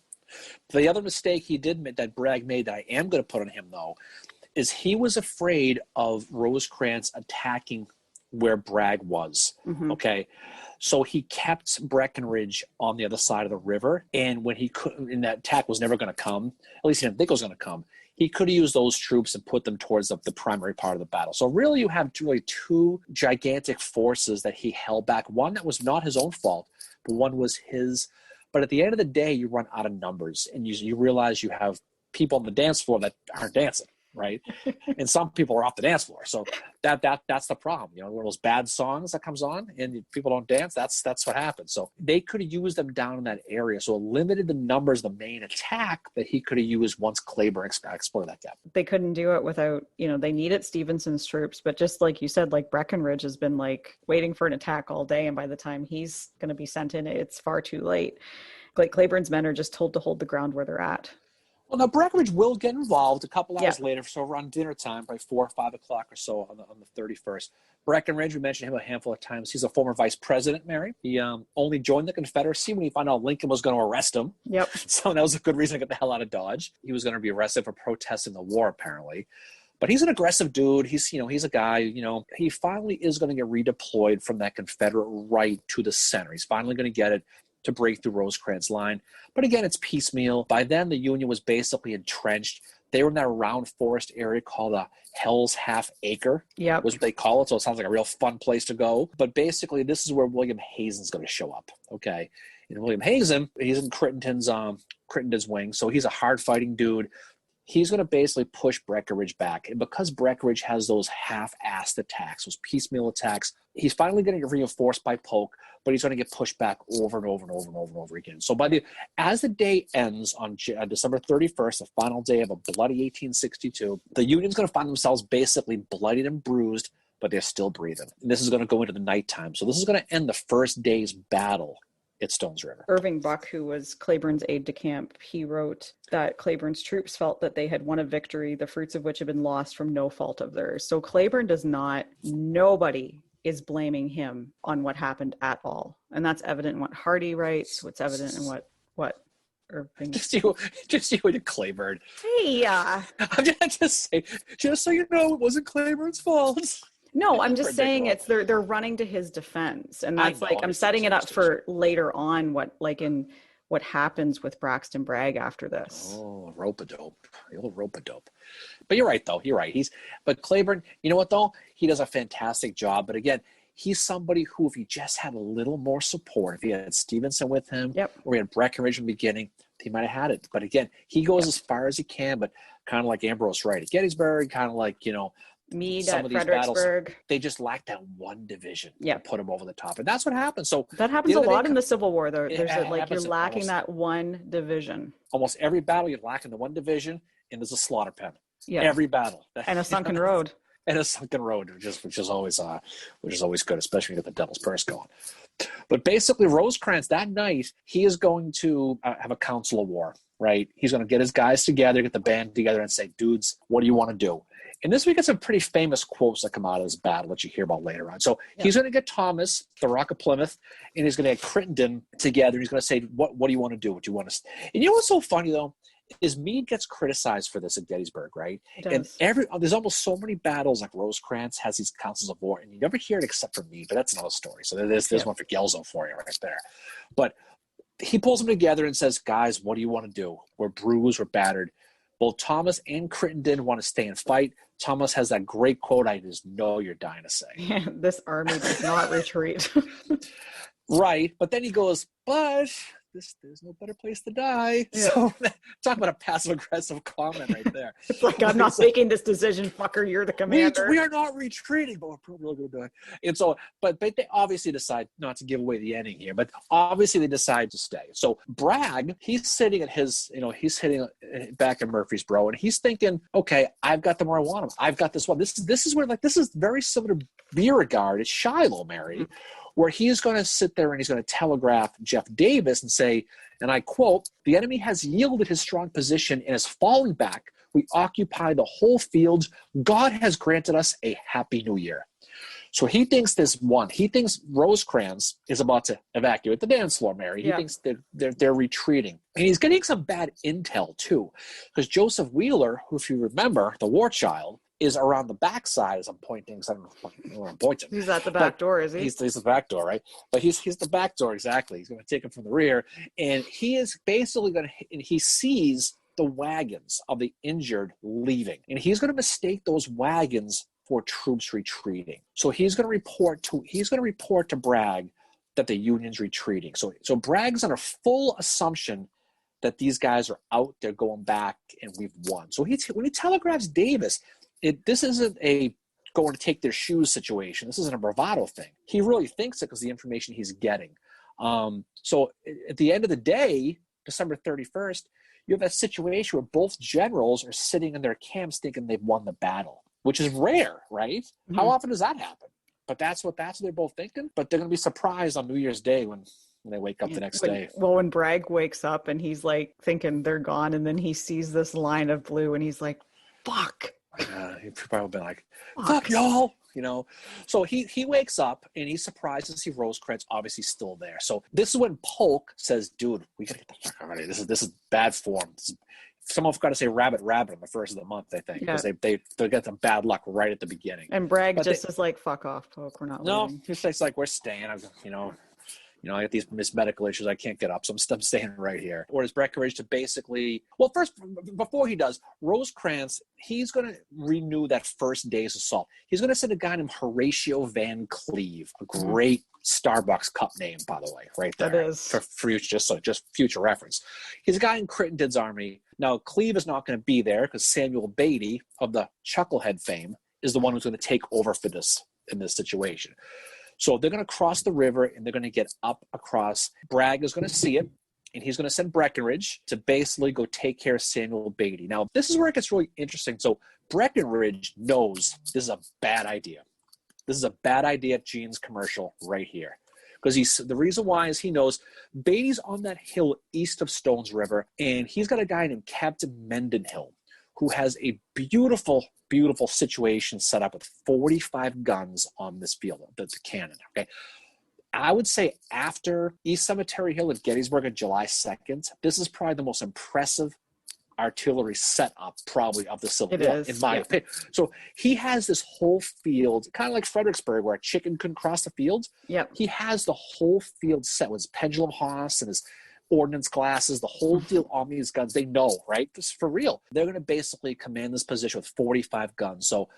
The other mistake he did that Bragg made that I am going to put on him, though, is he was afraid of Rosecrans attacking where Bragg was. Mm-hmm. Okay. So he kept Breckinridge on the other side of the river. And when he couldn't, and that attack was never going to come, at least he didn't think it was going to come, he could have used those troops and put them towards the primary part of the battle. So really you have two gigantic forces that he held back. One that was not his own fault, but one was his. But at the end of the day, you run out of numbers and you realize you have people on the dance floor that aren't dancing. right? And some people are off the dance floor. So that's the problem. You know, one of those bad songs that comes on and people don't dance, that's what happens. So they could have used them down in that area. So it limited the numbers, the main attack that he could have used once Claiborne explored that gap. They couldn't do it without, they needed Stevenson's troops, but just like you said, like Breckinridge has been like waiting for an attack all day. And by the time he's going to be sent in, it's far too late. Like Claiborne's men are just told to hold the ground where they're at. Well, now Breckinridge will get involved a couple hours later, so around dinner time, probably 4 or 5 o'clock or so on the 31st. Breckinridge, we mentioned him a handful of times. He's a former vice president, Mary. He only joined the Confederacy when he found out Lincoln was going to arrest him. Yep. So that was a good reason to get the hell out of Dodge. He was going to be arrested for protesting the war, apparently. But he's an aggressive dude. He's a guy, he finally is going to get redeployed from that Confederate right to the center. He's finally going to get it to break through Rosecrans' line. But again, it's piecemeal. By then, the Union was basically entrenched. They were in that round forest area called Hell's Half Acre. Yeah, was what they call it. So it sounds like a real fun place to go. But basically, this is where William Hazen's going to show up. Okay, and William Hazen, he's in Crittenden's wing, so he's a hard-fighting dude. He's going to basically push Breckinridge back. And because Breckinridge has those half-assed attacks, those piecemeal attacks, he's finally going to get reinforced by Polk, but he's going to get pushed back over and over and over and over and over again. So as the day ends on December 31st, the final day of a bloody 1862, the Union's going to find themselves basically bloodied and bruised, but they're still breathing. And this is going to go into the nighttime. So this is going to end the first day's battle at Stones River. Irving Buck, who was Claiborne's aide-de-camp, he wrote that Claiborne's troops felt that they had won a victory, the fruits of which had been lost from no fault of theirs. So Claiborne nobody is blaming him on what happened at all. And that's evident in what Hardy writes, what's evident in what Irving... Just you and Claiborne. Hey, I'm just saying, just so you know, it wasn't Claiborne's fault. No, I'm just saying they're running to his defense, and that's I'm setting it up for later on what happens with Braxton Bragg after this. Oh, rope-a-dope, the old rope-a-dope. But you're right, though. You're right. But Claiborne, you know what though? He does a fantastic job. But again, he's somebody who, if he just had a little more support, if he had Stevenson with him, or he had Breckinridge in the beginning, he might have had it. But again, he goes as far as he can. But kind of like Ambrose Wright at Gettysburg, kind of like Meade some at of these Fredericksburg. Battles, they just lack that one division to put them over the top. And that's what happens. So that happens a lot in the Civil War. There's you're lacking that one division. Almost every battle, you're lacking the one division, and there's a slaughter pen. Yeah. Every battle. And a sunken road. And a sunken road, which is always good, especially when you get the Devil's Purse going. But basically, Rosecrans, that night, he is going to have a council of war, right? He's going to get his guys together, get the band together, and say, dudes, what do you want to do? And this week, get some pretty famous quotes that come out of this battle that you hear about later on. So he's going to get Thomas, the Rock of Plymouth, and he's going to get Crittenden together. He's going to say, what do you want to do? What do you want to? And you know what's so funny, though, is Meade gets criticized for this at Gettysburg, right? And there's almost so many battles like Rosecrans has these councils of war, and you never hear it except for Meade, but that's another story. So there's one for Gelzo for you right there. But he pulls them together and says, guys, what do you want to do? We're bruised, we're battered. Both Thomas and Crittenden want to stay and fight. Thomas has that great quote, I just know you're dying to say. Yeah, this army does not retreat. Right. But then he goes, but there's no better place to die. Yeah. So talk about a passive-aggressive comment right there. It's like, I'm not making this decision, fucker. You're the commander. We are not retreating, but we're probably going to die. And so, but they obviously decide not to give away the ending here, but obviously they decide to stay. So Bragg, he's sitting at he's sitting back in Murfreesboro, and he's thinking, okay, I've got them where I want them. I've got this one. This is where, this is very similar to Beauregard at Shiloh, Mary. Mm-hmm. Where he's going to sit there and he's going to telegraph Jeff Davis and say, and I quote, the enemy has yielded his strong position and is falling back. We occupy the whole field. God has granted us a happy new year. So he thinks he thinks Rosecrans is about to evacuate the dance floor, Mary. He thinks they're retreating. And he's getting some bad intel too. Because Joseph Wheeler, who, if you remember, the war child, is around the backside as I'm pointing. So I don't know where I'm pointing. He's at the back door, is he? He's the back door, right? But he's the back door, exactly. He's going to take him from the rear. And he is basically going to – and he sees the wagons of the injured leaving. And he's going to mistake those wagons for troops retreating. So he's going to report to Bragg that the Union's retreating. So Bragg's on a full assumption that these guys are out there going back and we've won. So when he telegraphs Davis, this isn't a going to take their shoes situation. This isn't a bravado thing. He really thinks it because the information he's getting. So at the end of the day, December 31st, you have a situation where both generals are sitting in their camps thinking they've won the battle, which is rare, right? Mm-hmm. How often does that happen? But that's what they're both thinking. But they're going to be surprised on New Year's Day when they wake up the next day. Well, when Bragg wakes up and he's like thinking they're gone, and then he sees this line of blue and he's like, fuck. He'd probably been like, fuck y'all. You know, so he wakes up and he's surprised to see Rosecrans obviously still there. So this is when Polk says, dude, we gotta get the fuck out of here. This is bad form. Someone's got to say rabbit on the first of the month, I think, because they get some bad luck right at the beginning. And Bragg is like, fuck off, Polk, we're not leaving. No, he's like, we're staying. I got these medical issues. I can't get up, so I'm staying right here. Orders Breckinridge to basically, well, first, before he does, Rosecrans, he's going to renew that first day's assault. He's going to send a guy named Horatio Van Cleve, a great Starbucks cup name, by the way, right there. That is. For future, just future reference. He's a guy in Crittenden's army. Now, Cleve is not going to be there because Samuel Beatty of the Chucklehead fame is the one who's going to take over for this in this situation. So they're going to cross the river and they're going to get up across. Bragg is going to see it, and he's going to send Breckinridge to basically go take care of Samuel Beatty. Now, this is where it gets really interesting. So Breckinridge knows this is a bad idea. This is a bad idea at Gene's commercial right here. Because the reason why is he knows Beatty's on that hill east of Stones River, and he's got a guy named Captain Mendenhill who has a beautiful, beautiful situation set up with 45 guns on this field, the cannon, okay? I would say after East Cemetery Hill at Gettysburg on July 2nd, this is probably the most impressive artillery setup probably of the Civil War, in my opinion. So he has this whole field, kind of like Fredericksburg, where a chicken couldn't cross the field. Yep. He has the whole field set with his pendulum hoss and his ordnance glasses, the whole deal on these guns. They know, right? This is for real. They're going to basically command this position with 45 guns. So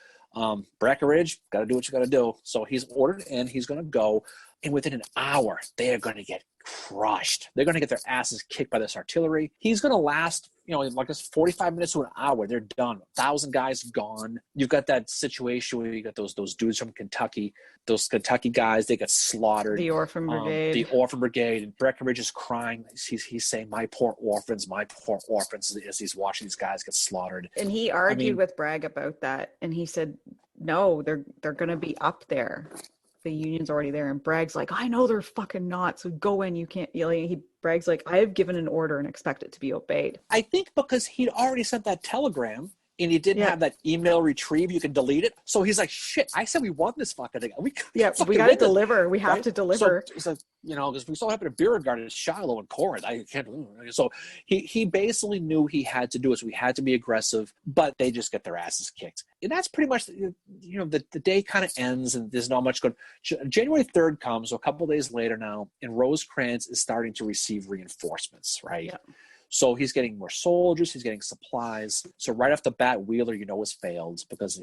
Breckinridge, got to do what you got to do. So he's ordered in, he's going to go, and within an hour, they are going to get crushed. They're going to get their asses kicked by this artillery. He's going to last, like this 45 minutes to an hour. They're done. 1,000 guys gone. You've got that situation where you got those dudes from Kentucky, those Kentucky guys, they get slaughtered. The Orphan Brigade. The Orphan Brigade. And Breckinridge is crying. He's saying, my poor orphans, as he's watching these guys get slaughtered. And he argued with Bragg about that. And he said, no, they're going to be up there. The Union's already there. And Bragg's like, I know they're fucking not. So go in. You can't. Bragg's like, I have given an order and expect it to be obeyed. I think because he'd already sent that telegram and he didn't have that email retrieve, you can delete it. So he's like, shit, I said we won this fucking thing. We got to deliver. We have to deliver. So it's like, because we still have a beer garden in Shiloh and Corinth. I can't. So he basically knew he had to do it. So we had to be aggressive, but they just get their asses kicked. And that's pretty much, the day kind of ends and there's not much going. January 3rd comes, so a couple of days later now, and Rosecrans is starting to receive reinforcements, right? Yeah. So he's getting more soldiers, he's getting supplies. So right off the bat, Wheeler, has failed because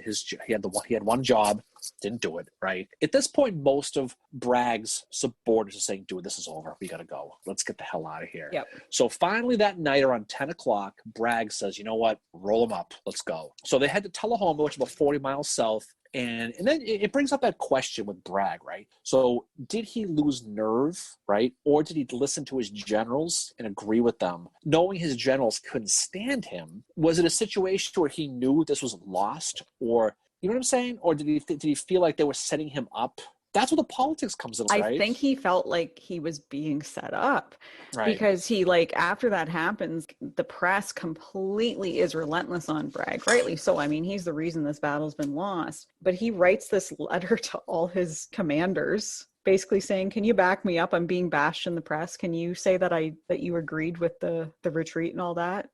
he had one job, didn't do it, right? At this point, most of Bragg's subordinates are saying, dude, this is over. We got to go. Let's get the hell out of here. Yep. So finally that night around 10 o'clock, Bragg says, you know what? Roll them up. Let's go. So they head to Tullahoma, which is about 40 miles south. And then it brings up that question with Bragg, right? So did he lose nerve, right? Or did he listen to his generals and agree with them? Knowing his generals couldn't stand him, was it a situation where he knew this was lost? Or, you know what I'm saying? Or did he feel like they were setting him up? That's where the politics comes in, right? I think he felt like he was being set up, right? Because he, after that happens, the press completely is relentless on Bragg, rightly so. I mean, he's the reason this battle's been lost. But he writes this letter to all his commanders, basically saying, can you back me up? I'm being bashed in the press. Can you say that you agreed with the retreat and all that?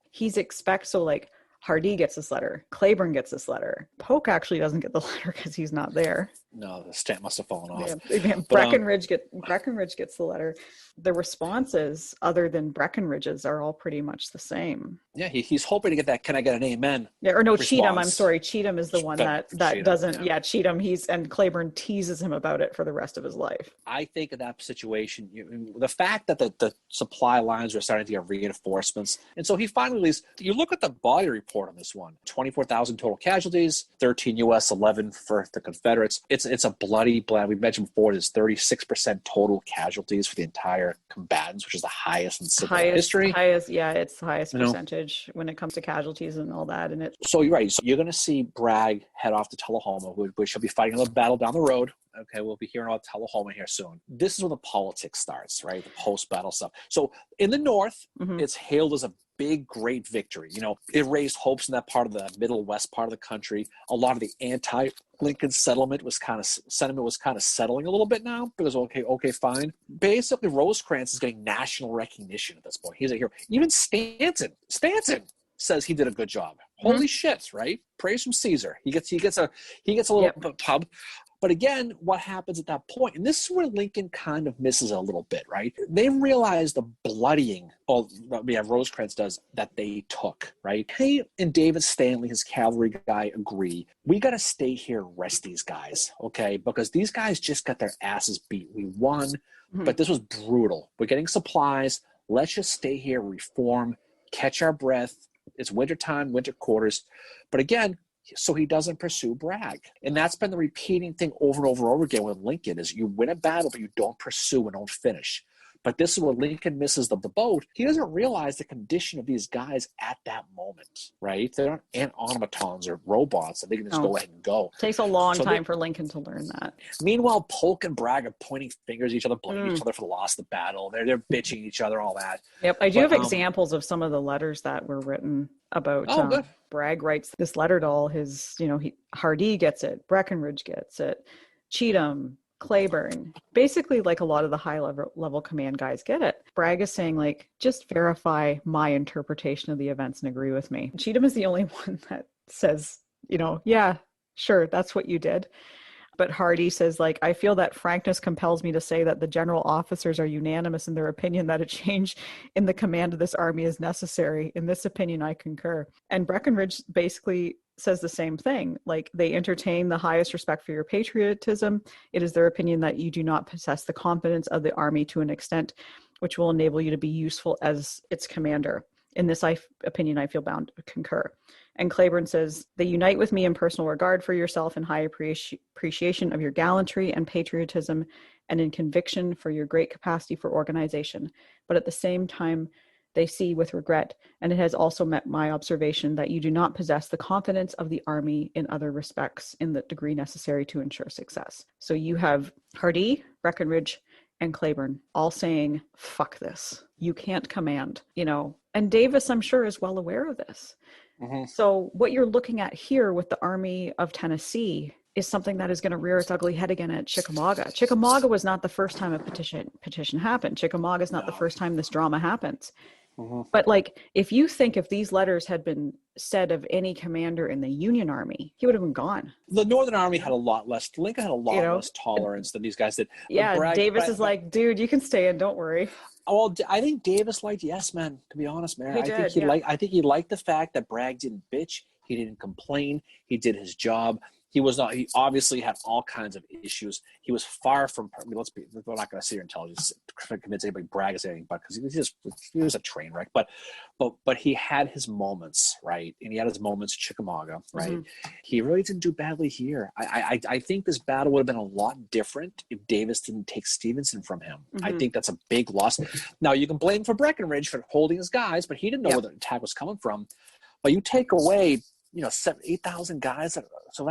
Hardee gets this letter. Claiborne gets this letter. Polk actually doesn't get the letter because he's not there. No, the stamp must have fallen off. Yeah. But Breckenridge gets the letter. The responses, other than Breckenridge's, are all pretty much the same. yeah, he's hoping to get that "Can I get an amen?" Yeah, or no, Cheatham. I'm response. sorry, Cheatham is the one that Cheatham, doesn't. yeah. Yeah, Cheatham. And Claiborne teases him about it for the rest of his life. I think in that situation, the fact that the supply lines are starting to get reinforcements, and so he finally leaves. You look at the body report on this one: 24,000 total casualties, 13 U.S., 11 for the Confederates. It's a bloody. We mentioned before, there's 36% total casualties for the entire combatants, which is the highest in civil history. Yeah, it's the highest percentage when it comes to casualties and all that. And so you're right. So you're going to see Bragg head off to Tullahoma, which he'll be fighting a battle down the road. Okay, we'll be hearing about Tullahoma here soon. This is where the politics starts, right? The post-battle stuff. So in the North, it's hailed as a big, great victory. It raised hopes in that part of the middle west part of the country. A lot of the anti-Lincoln sentiment was kind of settling a little bit now, because okay, fine. Basically, Rosecrans is getting national recognition at this point. He's a hero. Even Stanton says he did a good job. Holy shit, right? Praise from Caesar. He gets a little pub. But again, what happens at that point, and this is where Lincoln kind of misses a little bit, right? They realize the bloodying, Rosecrans does, that they took, right? He and David Stanley, his cavalry guy, agree. We got to stay here and rest these guys, okay? Because these guys just got their asses beat. We won, but this was brutal. We're getting supplies. Let's just stay here, reform, catch our breath. It's wintertime, winter quarters. But again, so he doesn't pursue Bragg. And that's been the repeating thing over and over and over again with Lincoln, is you win a battle, but you don't pursue and don't finish. But this is where Lincoln misses the boat. He doesn't realize the condition of these guys at that moment, right? They're not automatons or robots that they can just go ahead and go. It takes a long time for Lincoln to learn that. Meanwhile, Polk and Bragg are pointing fingers at each other, blaming each other for the loss of the battle. They're bitching each other, all that. Yep, I do have examples of some of the letters that were written about good. Bragg writes this letter to all his, Hardee gets it, Breckinridge gets it, Cheatham, Claiborne, basically like a lot of the high level command guys get it. Bragg is saying, like, just verify my interpretation of the events and agree with me. Cheatham is the only one that says, yeah, sure, that's what you did. But Hardee says, like, I feel that frankness compels me to say that the general officers are unanimous in their opinion that a change in the command of this army is necessary. In this opinion, I concur. And Breckinridge basically says the same thing. Like, they entertain the highest respect for your patriotism. It is their opinion that you do not possess the confidence of the army to an extent which will enable you to be useful as its commander. In this opinion, I feel bound to concur. And Claiborne says, they unite with me in personal regard for yourself and high appreciation of your gallantry and patriotism, and in conviction for your great capacity for organization. But at the same time, they see with regret, and it has also met my observation, that you do not possess the confidence of the army in other respects in the degree necessary to ensure success. So you have Hardee, Breckinridge, and Claiborne all saying, fuck this. You can't command, And Davis, I'm sure, is well aware of this. So what you're looking at here with the Army of Tennessee is something that is going to rear its ugly head again at Chickamauga. Chickamauga was not the first time a petition happened. Chickamauga is not the first time this drama happens. But if you think if these letters had been said of any commander in the Union Army, he would have been gone. The Northern Army had a lot less. Lincoln had a lot less tolerance than these guys did. Yeah, Davis is like, dude, you can stay in. Don't worry. Well, I think Davis liked yes, man. To be honest, man, I think he liked the fact that Bragg didn't bitch. He didn't complain. He did his job. He obviously had all kinds of issues. He was far from, we're not going to sit here and convince anybody Bragg is anything, but because he was a train wreck. But he had his moments, right? And he had his moments at Chickamauga, right? He really didn't do badly here. I think this battle would have been a lot different if Davis didn't take Stevenson from him. I think that's a big loss. Now, you can blame for Breckinridge for holding his guys, but he didn't know where the attack was coming from. But you take away, 8,000 guys. So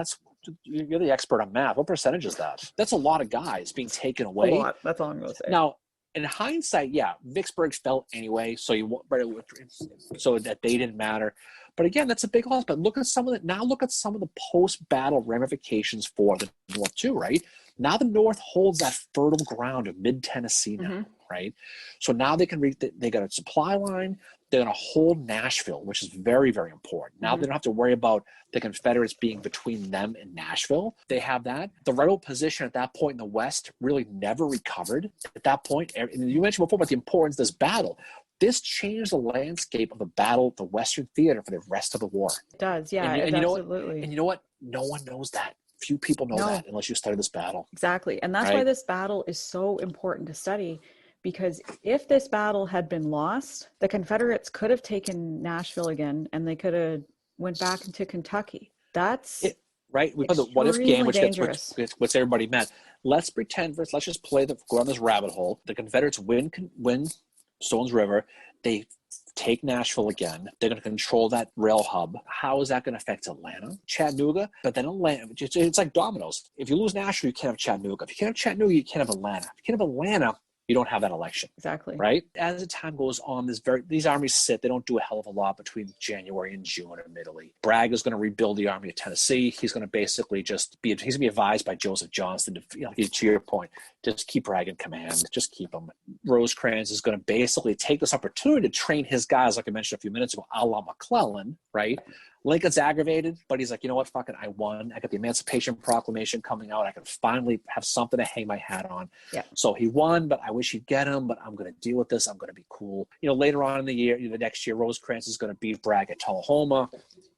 you're the expert on math. What percentage is that? That's a lot of guys being taken away. A lot. That's all I'm going to say. Now, in hindsight, Vicksburg fell anyway, so that they didn't matter. But again, that's a big loss. But look at some of the post-battle ramifications for the North too, right? Now the North holds that fertile ground of mid-Tennessee now. right? So now they got a supply line. They're going to hold Nashville, which is very, very important. Now they don't have to worry about the Confederates being between them and Nashville. They have that. The rebel position at that point in the West really never recovered at that point. And you mentioned before about the importance of this battle. This changed the landscape of the battle, the Western theater for the rest of the war. It does, yeah, And absolutely. you know what? No one knows that. Few people know that unless you study this battle. Exactly. And that's why this battle is so important to study, because if this battle had been lost, the Confederates could have taken Nashville again, and they could have went back into Kentucky. That's it, right. We play the what if game, which dangerous. gets which everybody meant. Let's pretend first. Let's just go on this rabbit hole. The Confederates win Stones River. They take Nashville again. They're going to control that rail hub. How is that going to affect Atlanta, Chattanooga? But then Atlanta, it's like dominoes. If you lose Nashville, you can't have Chattanooga. If you can't have Chattanooga, you can't have Atlanta. If you can't have Atlanta, you don't have that election. Exactly. Right? As the time goes on, these armies sit. They don't do a hell of a lot between January and June, admittedly. Bragg is going to rebuild the Army of Tennessee. He's going to basically he's going to be advised by Joseph Johnston to your point, just keep Bragg in command. Just keep him. Rosecrans is going to basically take this opportunity to train his guys, like I mentioned a few minutes ago, a la McClellan, right? Lincoln's aggravated, but he's like, you know what, fuck it, I won. I got the Emancipation Proclamation coming out. I can finally have something to hang my hat on. Yeah. So he won, but I wish he'd get him, but I'm going to deal with this. I'm going to be cool. Later on in the year, the next year, Rosecrans is going to beat Bragg at Tullahoma.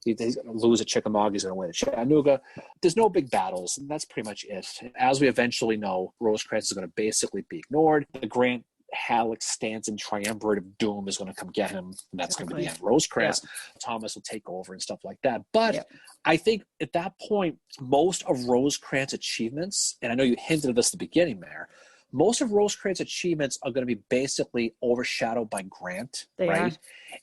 He's going to lose at Chickamauga. He's going to win at Chattanooga. There's no big battles, and that's pretty much it. As we eventually know, Rosecrans is going to basically be ignored. The Grant Halleck Stanton triumvirate of doom is going to come get him, and that's going to be the end. Rosecrans, Thomas will take over and stuff like that. But I think at that point, most of Rosecrans' achievements, and I know you hinted at this at the beginning there, most of Rosecrans' achievements are going to be basically overshadowed by Grant, right?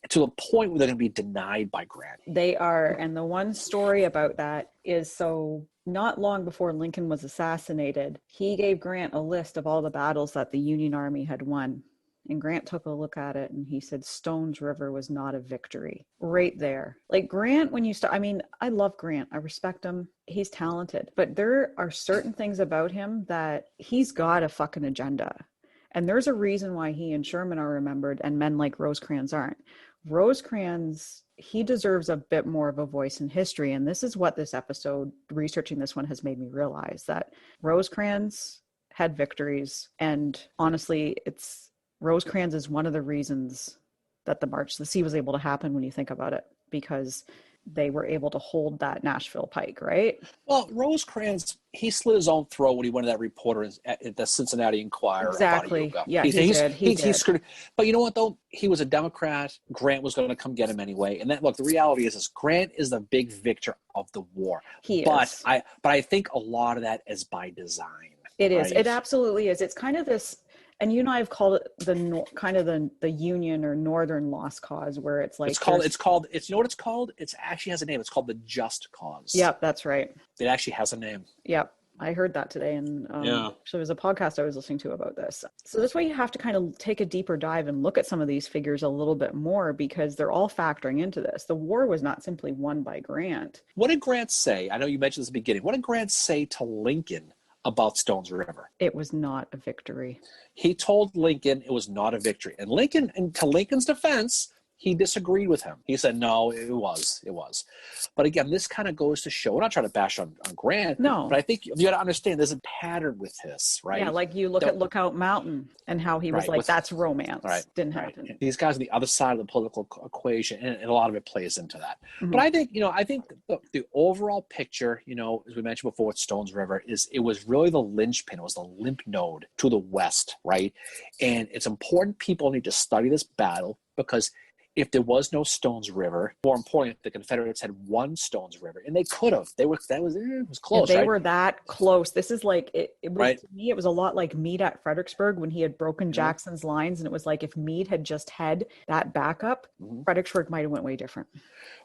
To the point where they're going to be denied by Grant. They are. And the one story about that is, so not long before Lincoln was assassinated, he gave Grant a list of all the battles that the Union Army had won. And Grant took a look at it and he said, Stones River was not a victory. Right there. Like Grant, when you start, I mean, I love Grant. I respect him. He's talented. But there are certain things about him that he's got a fucking agenda. And there's a reason why he and Sherman are remembered and men like Rosecrans aren't. Rosecrans, he deserves a bit more of a voice in history. And this is what this episode, researching this one, has made me realize, that Rosecrans had victories. And honestly, Rosecrans is one of the reasons that the March to the Sea was able to happen when you think about it, because they were able to hold that Nashville pike, right? Well, Rosecrans, he slit his own throat when he went to that reporter at the Cincinnati Enquirer. Exactly. About a year ago. Yeah, he did. But you know what, though? He was a Democrat. Grant was going to come get him anyway. And look, the reality is Grant is the big victor of the war. He is. But I think a lot of that is by design. It is. It absolutely is. It's kind of this, and you and I have called it the Union or Northern Lost Cause, where it's like you know what it's called? It actually has a name. It's called the Just Cause. Yep, that's right. It actually has a name. Yep. I heard that today, and so there was a podcast I was listening to about this. So this way you have to kind of take a deeper dive and look at some of these figures a little bit more, because they're all factoring into this. The war was not simply won by Grant. What did Grant say? I know you mentioned this at the beginning. What did Grant say to Lincoln about Stones River? It was not a victory. He told Lincoln it was not a victory. And Lincoln, and to Lincoln's defense, he disagreed with him. He said, no, it was. But again, this kind of goes to show, we're not trying to bash on Grant. No. But I think you got to understand there's a pattern with this, right? Yeah, like you look at Lookout Mountain and how he was that's romance. Right. Didn't happen. And these guys on the other side of the political equation, and a lot of it plays into that. Mm-hmm. But I think, the overall picture, as we mentioned before with Stones River, it was really the linchpin. It was the lymph node to the West, right? And it's important people need to study this battle, because if there was no Stones River, more important, the Confederates had won Stones River, and they could have. It was close. Yeah, they right? were that close. This is like it was right. To me. It was a lot like Meade at Fredericksburg when he had broken Jackson's lines, and it was like if Meade had just had that backup, Fredericksburg might have went way different.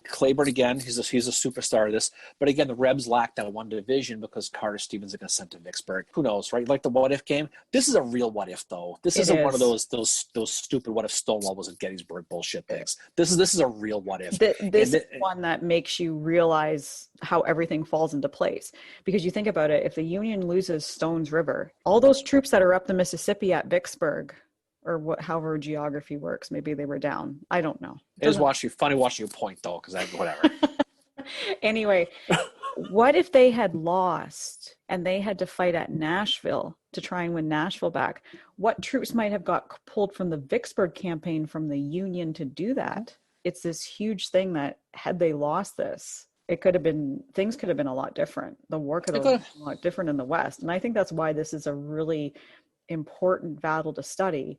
Claiborne again, he's a superstar of this, but again, the Rebs lacked that one division because Carter Stevens got sent to Vicksburg. Who knows, right? Like the what if game. This is a real what if, though. This isn't one of those stupid what if Stonewall was at Gettysburg bullshit things. This is a real what if. This is one that makes you realize how everything falls into place, because you think about it. If the Union loses Stones River, all those troops that are up the Mississippi at Vicksburg, or however geography works. Maybe they were down. I don't know. It was funny watching you point though, because whatever. Anyway, what if they had lost and they had to fight at Nashville to try and win Nashville back? What troops might have got pulled from the Vicksburg campaign from the Union to do that? It's this huge thing that had they lost this, things could have been a lot different. The war could have been a lot different in the West. And I think that's why this is a really important battle to study,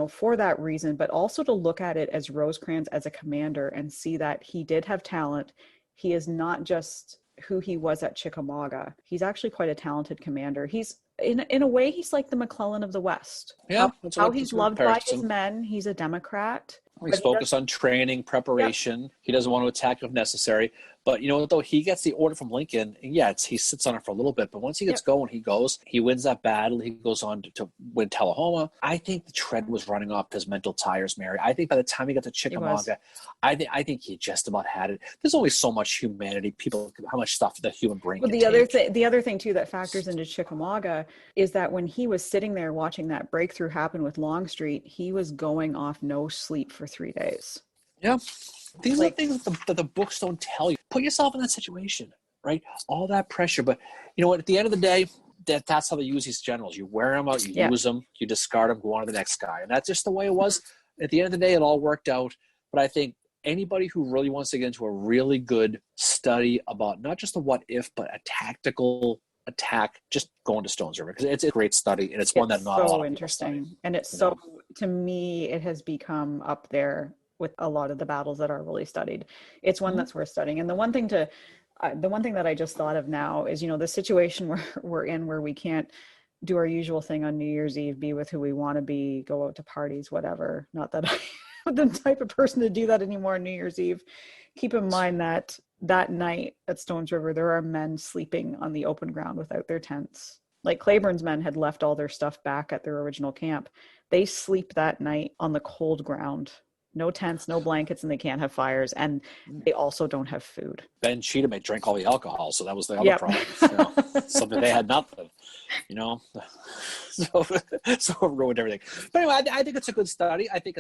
for that reason, but also to look at it as Rosecrans as a commander and see that he did have talent. He is not just who he was at Chickamauga. He's actually quite a talented commander. He's in a way, he's like the McClellan of the West. Yeah, how he's loved by his men. He's a Democrat. He's focused on training, preparation. Yep. He doesn't want to attack if necessary. But, though he gets the order from Lincoln, and he sits on it for a little bit. But once he gets going, he goes. He wins that battle. He goes on to win Tullahoma. I think the tread was running off his mental tires, Mary. I think by the time he got to Chickamauga, I think he just about had it. There's only so much humanity, how much stuff the human brain can take. The other thing, too, that factors into Chickamauga is that when he was sitting there watching that breakthrough happen with Longstreet, he was going off no sleep for 3 days. Yeah. These are things that the books don't tell you. Put yourself in that situation, right? All that pressure. But you know what? At the end of the day, that's how they use these generals. You wear them out, you use them, you discard them, go on to the next guy. And that's just the way it was. At the end of the day, it all worked out. But I think anybody who really wants to get into a really good study about not just the what if, but a tactical attack, just going to Stones River, because it's a great study, and it's one that not a lot of people study. And it's to me, it has become up there with a lot of the battles that are really studied. It's one that's worth studying. And the one thing that I just thought of now is, the situation we're in, where we can't do our usual thing on New Year's Eve, be with who we want to be, go out to parties, whatever. Not that I'm the type of person to do that anymore on New Year's Eve. Keep in mind that night at Stones River, there are men sleeping on the open ground without their tents. Like Claiborne's men had left all their stuff back at their original camp. They sleep that night on the cold ground. No tents, no blankets, and they can't have fires. And they also don't have food. Ben Cheatham may drink all the alcohol, so that was the other problem. Something they had nothing, So it ruined everything. But anyway, I think it's a good study. I think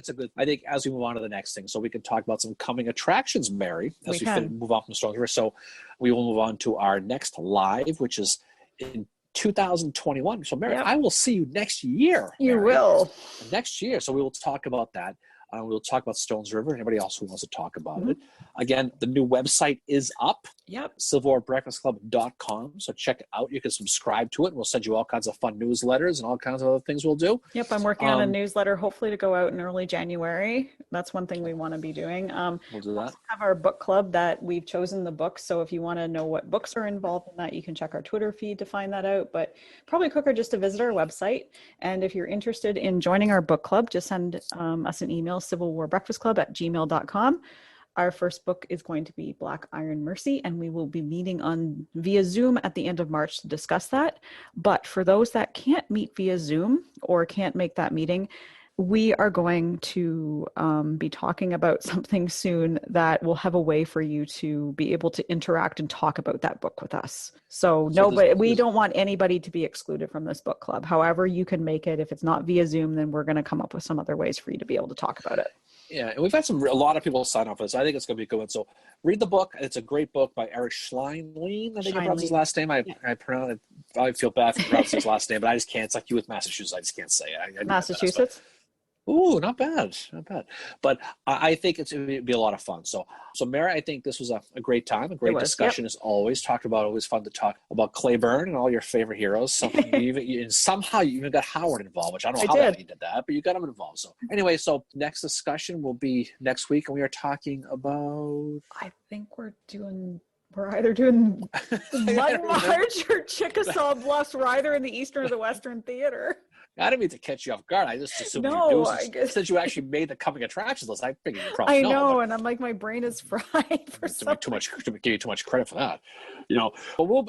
as we move on to the next thing, so we can talk about some coming attractions, Mary, as we move on from Stones River. So we will move on to our next live, which is in 2021. So Mary, I will see you next year. You will. Next year. So we will talk about that. We'll talk about Stones River. Anybody else who wants to talk about it. Again, the new website is up. Yep. CivilWarBreakfastClub.com. So check it out. You can subscribe to it. We'll send you all kinds of fun newsletters and all kinds of other things we'll do. Yep. I'm working on a newsletter, hopefully to go out in early January. That's one thing we want to be doing. We'll do that. We have our book club that we've chosen the books. So if you want to know what books are involved in that, you can check our Twitter feed to find that out. But probably quicker just to visit our website. And if you're interested in joining our book club, just send us an email, civilwarbreakfastclub@gmail.com. Our first book is going to be Black Iron Mercy, and we will be meeting via Zoom at the end of March to discuss that. But for those that can't meet via Zoom or can't make that meeting, we are going to be talking about something soon that will have a way for you to be able to interact and talk about that book with us. So we don't want anybody to be excluded from this book club. However you can make it. If it's not via Zoom, then we're going to come up with some other ways for you to be able to talk about it. Yeah, and we've had a lot of people sign up for this. I think it's going to be a good one. So read the book. It's a great book by Eric Schleinlein. I think I pronounced his last name. I feel bad for pronouncing his last name, but I just can't. It's like you with Massachusetts. I just can't say it. Massachusetts? Ooh, not bad. But I think it would be a lot of fun. So Mary, I think this was a great time, a great discussion as always. Always fun to talk about Claiborne and all your favorite heroes. Somehow you even got Howard involved, which I don't know how you did that, but you got him involved. So anyway, next discussion will be next week, and we are talking about... I think we're either doing Mud March or Chickasaw Bluffs. We're either in the Eastern or the Western Theater. I didn't mean to catch you off guard. I just assumed you knew since you actually made the coming attractions list. I figured you probably know. I know, and I'm like, my brain is fried for something. Give you too much credit for that. But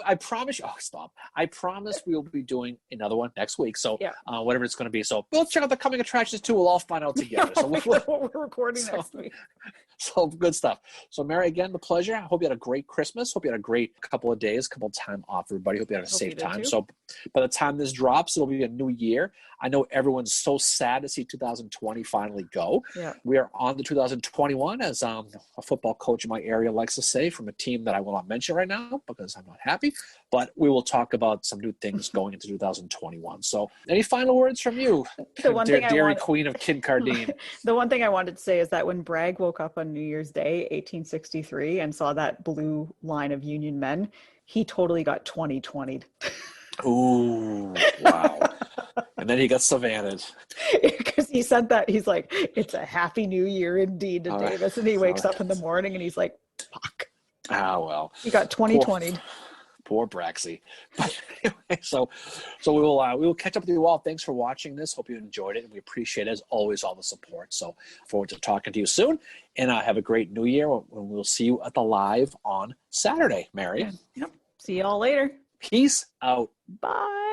I promise you. Oh, stop! I promise we will be doing another one next week. So whatever it's going to be. So we'll check out the coming attractions too. We'll all find out together. So what we're recording next week. So good stuff. So Mary, again, the pleasure. I hope you had a great Christmas. Hope you had a great couple of days, couple of time off, everybody. Hope you had a safe time. So By the time this drops, it'll be a new year. I know everyone's so sad to see 2020 finally go. Yeah. We are on to 2021, as a football coach in my area likes to say, from a team that I will not mention right now because I'm not happy. But we will talk about some new things going into 2021. So any final words from you, The one thing I Dairy want, Queen of Kincardine? the one thing I wanted to say is that when Bragg woke up on New Year's Day, 1863, and saw that blue line of Union men, he totally got 2020'd. Ooh, wow. And then he got savannah'd. Because he said that, he's like, it's a happy new year indeed to Davis. And he wakes up in the morning and he's like, fuck. Ah, well. He got 2020'd. Poor Braxy. But anyway, so we will catch up with you all. Thanks for watching this. Hope you enjoyed it. And we appreciate, as always, all the support. So forward to talking to you soon. And have a great new year when we'll see you at the live on Saturday, Mary. Yep. See you all later. Peace out. Bye.